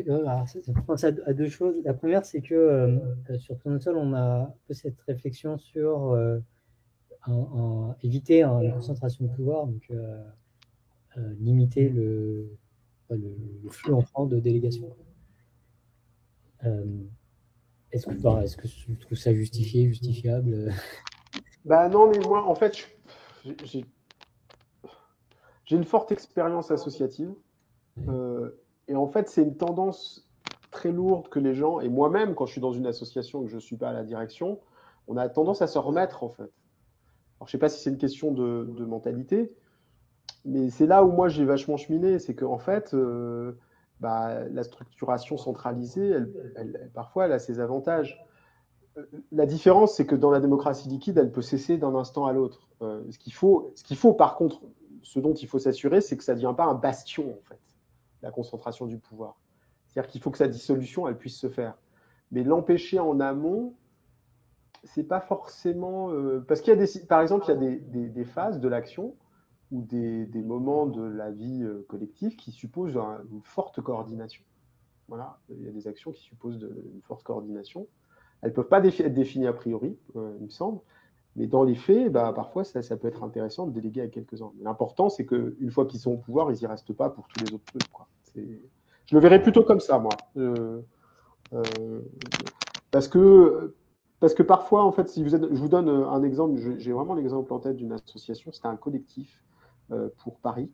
Alors, ça pense à deux choses. La première, c'est que sur Tournesol, on a un peu cette réflexion sur éviter une concentration de pouvoir, donc limiter le flux entrant de délégations. Est-ce que tu trouves ça justifiable? Non, mais moi, en fait, j'ai une forte expérience associative. Et en fait, c'est une tendance très lourde que les gens, et moi-même, quand je suis dans une association et que je ne suis pas à la direction, on a tendance à se remettre, en fait. Alors, je ne sais pas si c'est une question de mentalité, mais c'est là où moi, j'ai vachement cheminé. C'est qu'en fait, la structuration centralisée, parfois, elle a ses avantages. La différence, c'est que dans la démocratie liquide, elle peut cesser d'un instant à l'autre. Ce qu'il faut, par contre, ce dont il faut s'assurer, c'est que ça ne devient pas un bastion, en fait, la concentration du pouvoir. C'est-à-dire qu'il faut que sa dissolution, elle puisse se faire. Mais l'empêcher en amont, c'est pas forcément... parce qu'il y a par exemple, il y a des phases de l'action ou des moments de la vie collective qui supposent une forte coordination. Voilà, il y a des actions qui supposent une forte coordination. Elles ne peuvent pas être définies a priori, il me semble, mais dans les faits, parfois, ça peut être intéressant de déléguer à quelques-uns. L'important, c'est qu'une fois qu'ils sont au pouvoir, ils n'y restent pas pour tous les autres trucs, quoi. Je le verrais plutôt comme ça, moi. Parce que Parce que parfois, en fait, si vous êtes, je vous donne un exemple, j'ai vraiment l'exemple en tête d'une association, c'était un collectif pour Paris,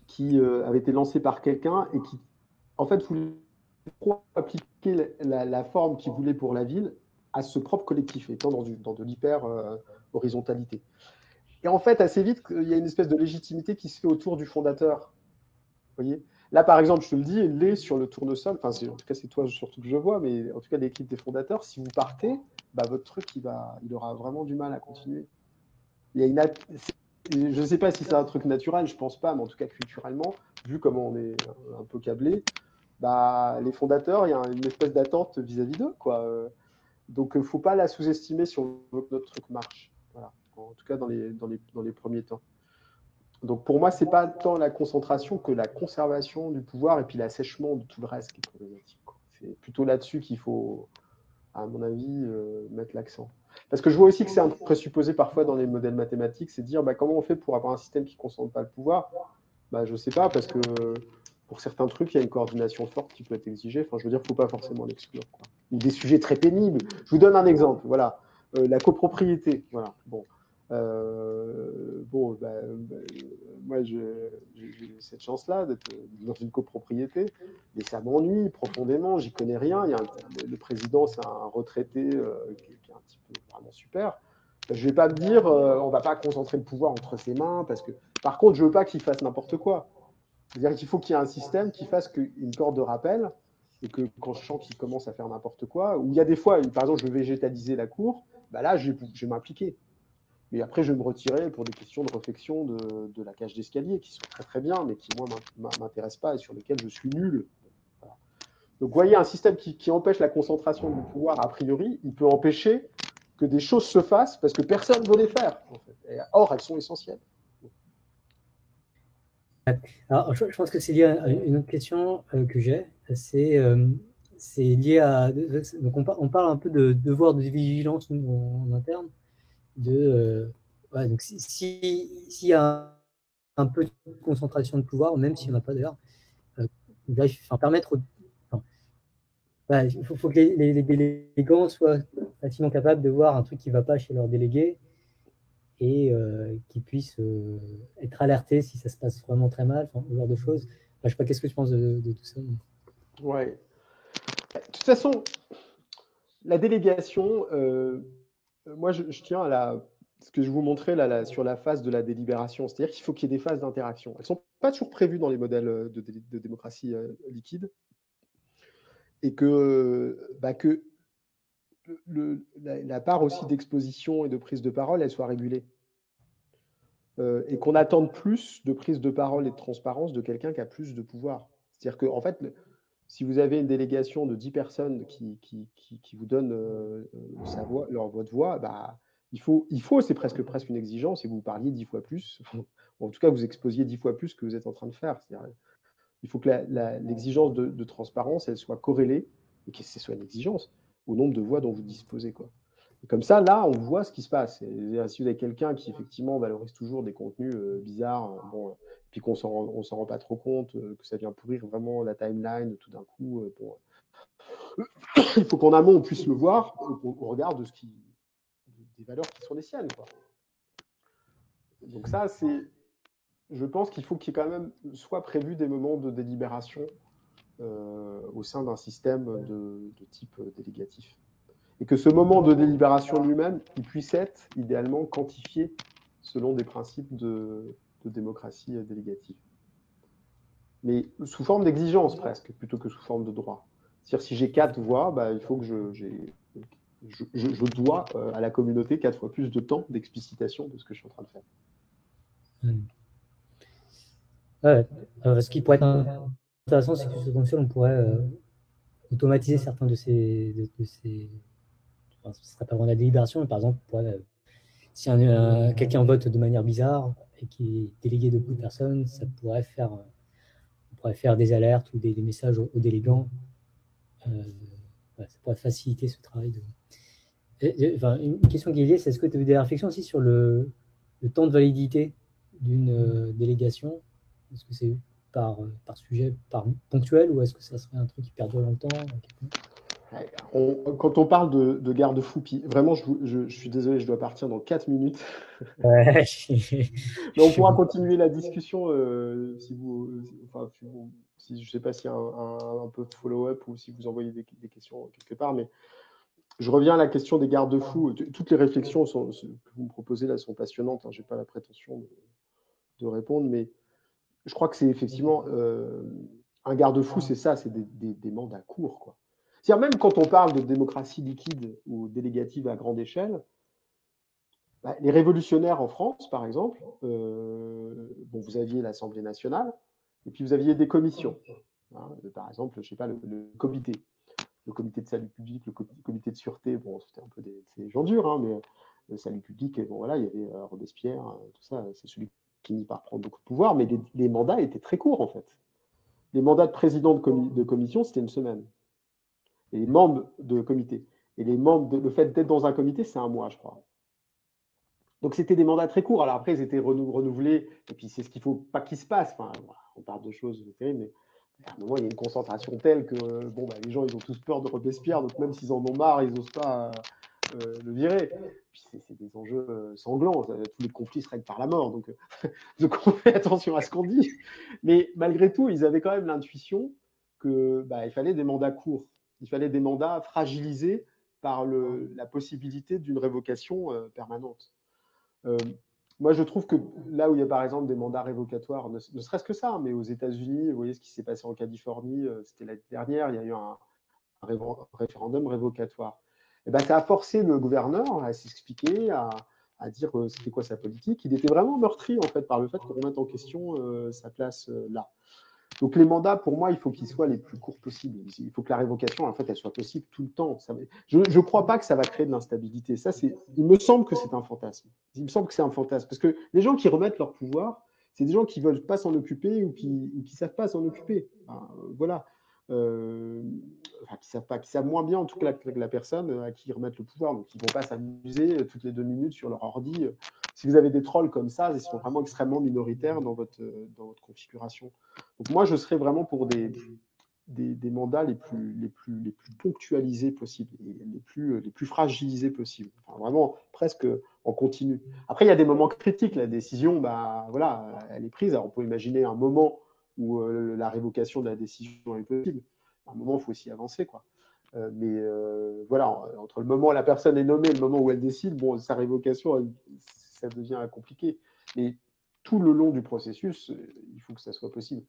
qui avait été lancé par quelqu'un et qui, en fait, voulait appliquer la forme qu'il voulait pour la ville à ce propre collectif, étant dans de l'hyper-horizontalité. Et en fait, assez vite, il y a une espèce de légitimité qui se fait autour du fondateur. Vous voyez ? Là, par exemple, je te le dis, elle est sur le tournesol, enfin, en tout cas, c'est toi surtout que je vois, mais en tout cas, l'équipe des fondateurs, si vous partez, bah, votre truc, il aura vraiment du mal à continuer. Il y a je ne sais pas si c'est un truc naturel, je ne pense pas, mais en tout cas, culturellement, vu comment on est un peu câblé, bah, les fondateurs, il y a une espèce d'attente vis-à-vis d'eux, quoi. Donc, il ne faut pas la sous-estimer si on veut que notre truc marche. Voilà. En tout cas, dans les premiers temps. Donc, pour moi, ce n'est pas tant la concentration que la conservation du pouvoir et puis l'assèchement de tout le reste qui est problématique, quoi. C'est plutôt là-dessus qu'il faut, à mon avis, mettre l'accent. Parce que je vois aussi que c'est un présupposé parfois dans les modèles mathématiques, c'est de dire bah, comment on fait pour avoir un système qui ne concentre pas le pouvoir. Bah, je ne sais pas, parce que pour certains trucs, il y a une coordination forte qui peut être exigée. Enfin, je veux dire, il ne faut pas forcément l'exclure, quoi. Ou des sujets très pénibles. Je vous donne un exemple. Voilà. La copropriété. Voilà. Bon. Moi, j'ai cette chance-là d'être dans une copropriété, mais ça m'ennuie profondément. J'y connais rien. Le président, c'est un retraité qui est un petit peu vraiment super. Je ne vais pas me dire, on ne va pas concentrer le pouvoir entre ses mains, parce que, par contre, je ne veux pas qu'il fasse n'importe quoi. C'est-à-dire qu'il faut qu'il y ait un système qui fasse une corde de rappel, et que quand je sens qu'il commence à faire n'importe quoi, ou il y a des fois, par exemple, je veux végétaliser la cour, bah là, je vais m'impliquer. Mais après, je vais me retirer pour des questions de réflexion de la cage d'escalier, qui sont très très bien, mais qui, moi, ne m'intéressent pas et sur lesquelles je suis nul. Voilà. Donc, vous voyez, un système qui empêche la concentration du pouvoir, a priori, il peut empêcher que des choses se fassent parce que personne ne veut les faire. En fait. Or, elles sont essentielles. Alors, je pense que c'est lié à une autre question que j'ai. C'est lié à. Donc, on parle un peu de devoir de vigilance nous, en interne. Ouais, donc, s'il y a un peu de concentration de pouvoir, même s'il n'y en a pas d'ailleurs, permettre. Il faut que les délégants soient facilement capables de voir un truc qui ne va pas chez leurs délégués et qu'ils puissent être alertés si ça se passe vraiment très mal, ce genre de choses. Je sais pas, qu'est-ce que tu penses de tout ça? Ouais. De toute façon, la délégation, moi je tiens à ce que je vous montrais là, sur la phase de la délibération, c'est-à-dire qu'il faut qu'il y ait des phases d'interaction. Elles ne sont pas toujours prévues dans les modèles de démocratie liquide, et que la part aussi d'exposition et de prise de parole, elle soit régulée. Et qu'on attende plus de prise de parole et de transparence de quelqu'un qui a plus de pouvoir. C'est-à-dire que, en fait, si vous avez une délégation de 10 personnes qui vous donnent votre voix, bah, il faut c'est presque une exigence, et vous parliez 10 fois plus, en tout cas vous exposiez 10 fois plus ce que vous êtes en train de faire. Il faut que l'exigence de transparence, elle soit corrélée, et que ce soit une exigence, au nombre de voix dont vous disposez, quoi. Et comme ça, là, on voit ce qui se passe. Et si vous avez quelqu'un qui, effectivement, valorise toujours des contenus bizarres, puis qu'on ne s'en rend pas trop compte, que ça vient pourrir vraiment la timeline tout d'un coup, il faut qu'en amont, on puisse le voir au regard des valeurs qui sont les siennes, quoi. Donc ça, je pense qu'il faut qu'il y ait quand même soit prévu des moments de délibération au sein d'un système de type délégatif. Et que ce moment de délibération lui-même, il puisse être idéalement quantifié selon des principes de démocratie délégative. Mais sous forme d'exigence presque, plutôt que sous forme de droit. C'est-à-dire si j'ai 4 voix, bah, il faut que je dois à la communauté 4 fois plus de temps d'explicitation de ce que je suis en train de faire. Ouais. Ce qui pourrait être intéressant, c'est que sur ce console, on pourrait automatiser certains de ces enfin, ce ne serait pas vraiment la délibération, mais par exemple, si quelqu'un vote de manière bizarre et qui est délégué de beaucoup de personnes, on pourrait faire des alertes ou des messages aux délégants. Ça pourrait faciliter ce travail. Une question qui est liée, c'est est-ce que tu as eu des réflexions aussi sur le temps de validité d'une délégation? Est-ce que c'est par sujet, par ponctuel, ou est-ce que ça serait un truc qui perdure longtemps? Quand on parle de garde-fous, puis vraiment, je suis désolé, je dois partir dans 4 minutes. Ouais, Mais on pourra continuer la discussion si je ne sais pas s'il y a un peu de follow-up ou si vous envoyez des questions quelque part. Mais je reviens à la question des garde-fous. Toutes les réflexions que vous me proposez là sont passionnantes. Je n'ai pas la prétention de répondre, mais je crois que c'est effectivement un garde-fou, c'est ça, c'est des mandats courts, quoi. C'est-à-dire même quand on parle de démocratie liquide ou délégative à grande échelle, les révolutionnaires en France, par exemple, vous aviez l'Assemblée nationale et puis vous aviez des commissions. Par exemple, je sais pas, le comité de salut public, le comité de sûreté, bon, c'était un peu des gens durs, mais le salut public, bon voilà, il y avait Robespierre, tout ça, c'est celui qui finit par prendre beaucoup de pouvoir, mais les mandats étaient très courts en fait. Les mandats de président de commission, c'était une semaine. Et les membres de comité. Et le fait d'être dans un comité, c'est un mois, je crois. Donc c'était des mandats très courts. Alors après, ils étaient renouvelés. Et puis c'est ce qu'il ne faut pas qu'il se passe. Enfin, on parle de choses terribles, mais à un moment, il y a une concentration telle que les gens, ils ont tous peur de Robespierre. Donc même s'ils en ont marre, ils n'osent pas le virer. Puis c'est des enjeux sanglants. Tous les conflits se règlent par la mort. Donc on fait attention à ce qu'on dit. Mais malgré tout, ils avaient quand même l'intuition qu'il fallait des mandats courts. Il fallait des mandats fragilisés par la possibilité d'une révocation permanente. Moi, je trouve que là où il y a par exemple des mandats révocatoires, ne serait-ce que ça, mais aux États-Unis, vous voyez ce qui s'est passé en Californie, c'était l'année dernière, il y a eu un référendum révocatoire. Et ça a forcé le gouverneur à s'expliquer, à dire c'était quoi sa politique. Il était vraiment meurtri en fait par le fait qu'on remette en question sa place là. Donc les mandats, pour moi, il faut qu'ils soient les plus courts possibles. Il faut que la révocation, en fait, elle soit possible tout le temps. Je ne crois pas que ça va créer de l'instabilité. Il me semble que c'est un fantasme. Il me semble que c'est un fantasme. Parce que les gens qui remettent leur pouvoir, c'est des gens qui ne veulent pas s'en occuper ou qui ne savent pas s'en occuper. Voilà. Qui savent moins bien en tout cas que la personne à qui ils remettent le pouvoir. Donc ils ne vont pas s'amuser toutes les 2 minutes sur leur ordi. Si vous avez des trolls comme ça, ils sont vraiment extrêmement minoritaires dans votre configuration. Donc moi, je serais vraiment pour des mandats les plus ponctualisés possibles, et les plus fragilisés possibles. Enfin, vraiment presque en continu. Après, il y a des moments critiques. La décision, elle est prise. Alors, on peut imaginer un moment où la révocation de la décision est possible. À un moment, il faut aussi avancer, quoi. Entre le moment où la personne est nommée et le moment où elle décide, sa révocation, ça devient compliqué. Mais tout le long du processus, il faut que ça soit possible.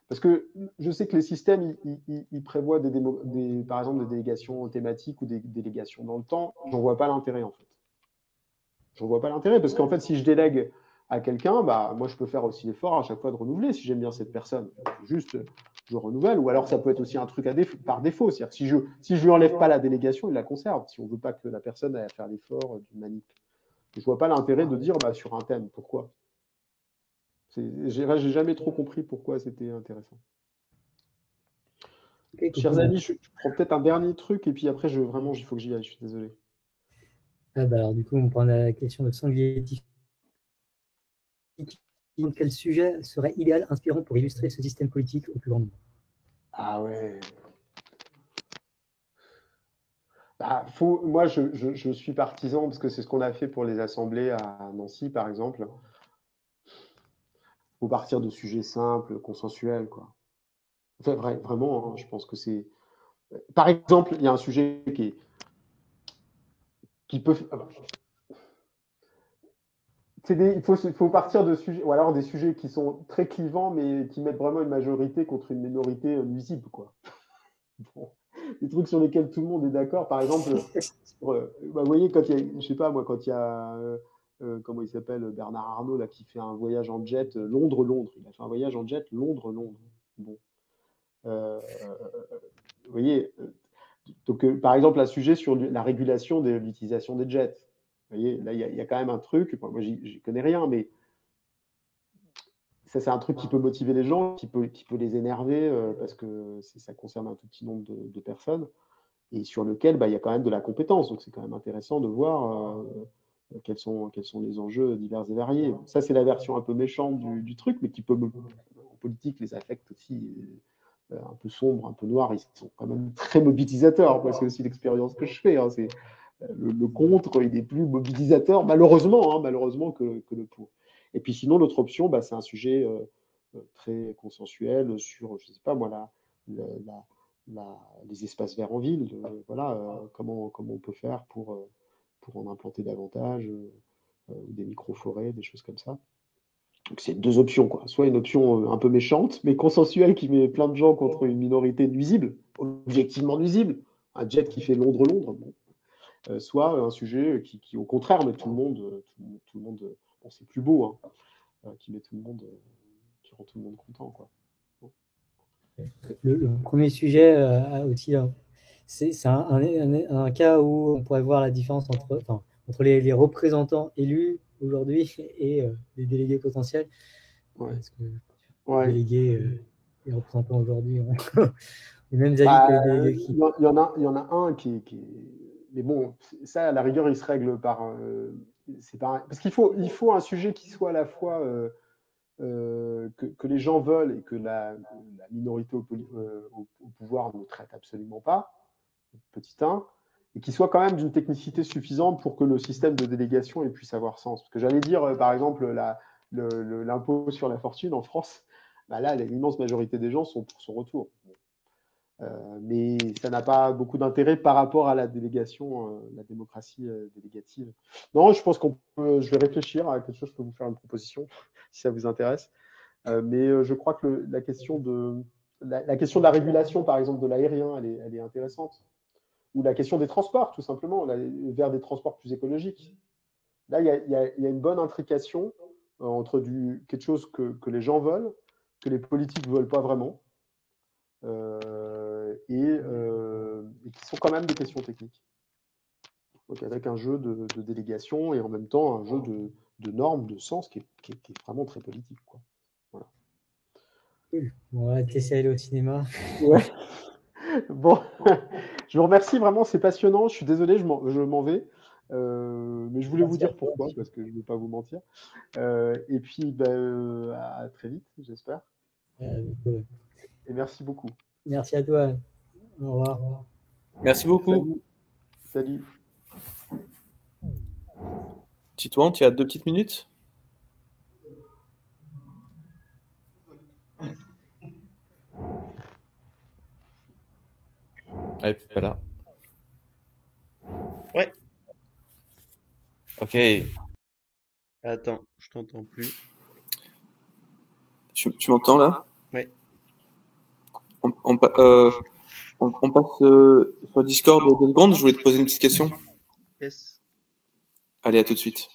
Parce que je sais que les systèmes, ils prévoient par exemple des délégations thématiques ou des délégations dans le temps. J'en vois pas l'intérêt, en fait. J'en vois pas l'intérêt, parce qu'en fait, si je délègue à quelqu'un, moi, je peux faire aussi l'effort à chaque fois de renouveler si j'aime bien cette personne. Juste, je renouvelle. Ou alors, ça peut être aussi un truc par défaut. C'est-à-dire que si je lui enlève pas la délégation, il la conserve. Si on veut pas que la personne ait à faire l'effort d'une manip. Je vois pas l'intérêt de dire sur un thème. Pourquoi? J'ai jamais trop compris pourquoi c'était intéressant. Okay, chers amis, je prends peut-être un dernier truc et puis après, il faut que j'y aille, je suis désolé. Alors, du coup, on prend la question de Sanglier. Quel sujet serait idéal, inspirant pour illustrer ce système politique au plus grand nombre? Ah ouais. Moi, je suis partisan, parce que c'est ce qu'on a fait pour les assemblées à Nancy, par exemple. Il faut partir de sujets simples, consensuels, quoi. Enfin, vraiment, je pense que c'est... Par exemple, il y a un sujet qui peut... Il faut partir de sujets, ou alors des sujets qui sont très clivants, mais qui mettent vraiment une majorité contre une minorité nuisible, quoi. Bon. Des trucs sur lesquels tout le monde est d'accord. Par exemple, vous voyez, quand il y a, je sais pas moi, quand il y a, comment il s'appelle, Bernard Arnault, là, qui fait un voyage en jet Londres-Londres. Il a fait un voyage en jet Londres-Londres. Bon. Vous voyez, donc, par exemple, un sujet sur la régulation de l'utilisation des jets. Vous voyez, là, il y a quand même un truc, moi, j'y connais rien, mais ça, c'est un truc qui peut motiver les gens, qui peut les énerver, parce que ça concerne un tout petit nombre de personnes, et sur lequel il y a quand même de la compétence. Donc, c'est quand même intéressant de voir quels sont les enjeux divers et variés. Ça, c'est la version un peu méchante du truc, mais qui peut, en politique, les affecte aussi un peu sombres, un peu noirs, ils sont quand même très mobilisateurs. Moi, c'est aussi l'expérience que je fais. Hein, c'est le contre, il est plus mobilisateur, malheureusement, malheureusement que le pour. Et puis sinon, l'autre option, c'est un sujet très consensuel sur, je sais pas moi, les espaces verts en ville. Voilà, comment on peut faire pour en implanter davantage, des micro-forêts, des choses comme ça. Donc c'est deux options, quoi. Soit une option un peu méchante, mais consensuelle, qui met plein de gens contre une minorité nuisible, objectivement nuisible, un jet qui fait Londres-Londres, bon. Soit un sujet qui au contraire met tout le monde, bon, c'est plus beau, qui met tout le monde, qui rend tout le monde content, quoi. Bon. Le premier sujet aussi, c'est un cas où on pourrait voir la différence entre les représentants élus aujourd'hui et les délégués potentiels. Ouais. Parce que les délégués, les représentants aujourd'hui ont les mêmes avis que les délégués qui. Il y en a un qui mais bon, ça, à la rigueur, il se règle par. C'est pas... Parce qu'il faut un sujet qui soit à la fois que les gens veulent et que la minorité au pouvoir ne traite absolument pas, petit 1, et qui soit quand même d'une technicité suffisante pour que le système de délégation puisse avoir sens. Parce que j'allais dire, par exemple, l'impôt sur la fortune en France, là, l'immense majorité des gens sont pour son retour. Mais ça n'a pas beaucoup d'intérêt par rapport à la délégation, la démocratie délégative. Non, je pense je vais réfléchir à quelque chose, je peux vous faire une proposition, si ça vous intéresse. Mais je crois que la question de la régulation, par exemple, de l'aérien, elle est intéressante. Ou la question des transports, tout simplement, vers des transports plus écologiques. Là, il y a une bonne intrication entre quelque chose que les gens veulent, que les politiques ne veulent pas vraiment, et qui sont quand même des questions techniques. Donc avec un jeu de délégation et en même temps un jeu de normes, de sens qui est vraiment très politique, quoi. Voilà. On va essayer d'aller au cinéma. Ouais. Bon, je vous remercie vraiment, c'est passionnant. Je suis désolé, je m'en vais. Mais je voulais vous dire pourquoi, parce que je ne vais pas vous mentir. Et puis, à très vite, j'espère. Et merci beaucoup. Merci à toi. Au revoir. Merci beaucoup. Salut. Titouan, tu as 2 petites minutes? Allez, voilà. Ouais. Ok. Attends, je t'entends plus. Tu m'entends là? Ouais. On passe sur Discord 2 secondes. Je voulais te poser une petite question. Yes. Allez, à tout de suite.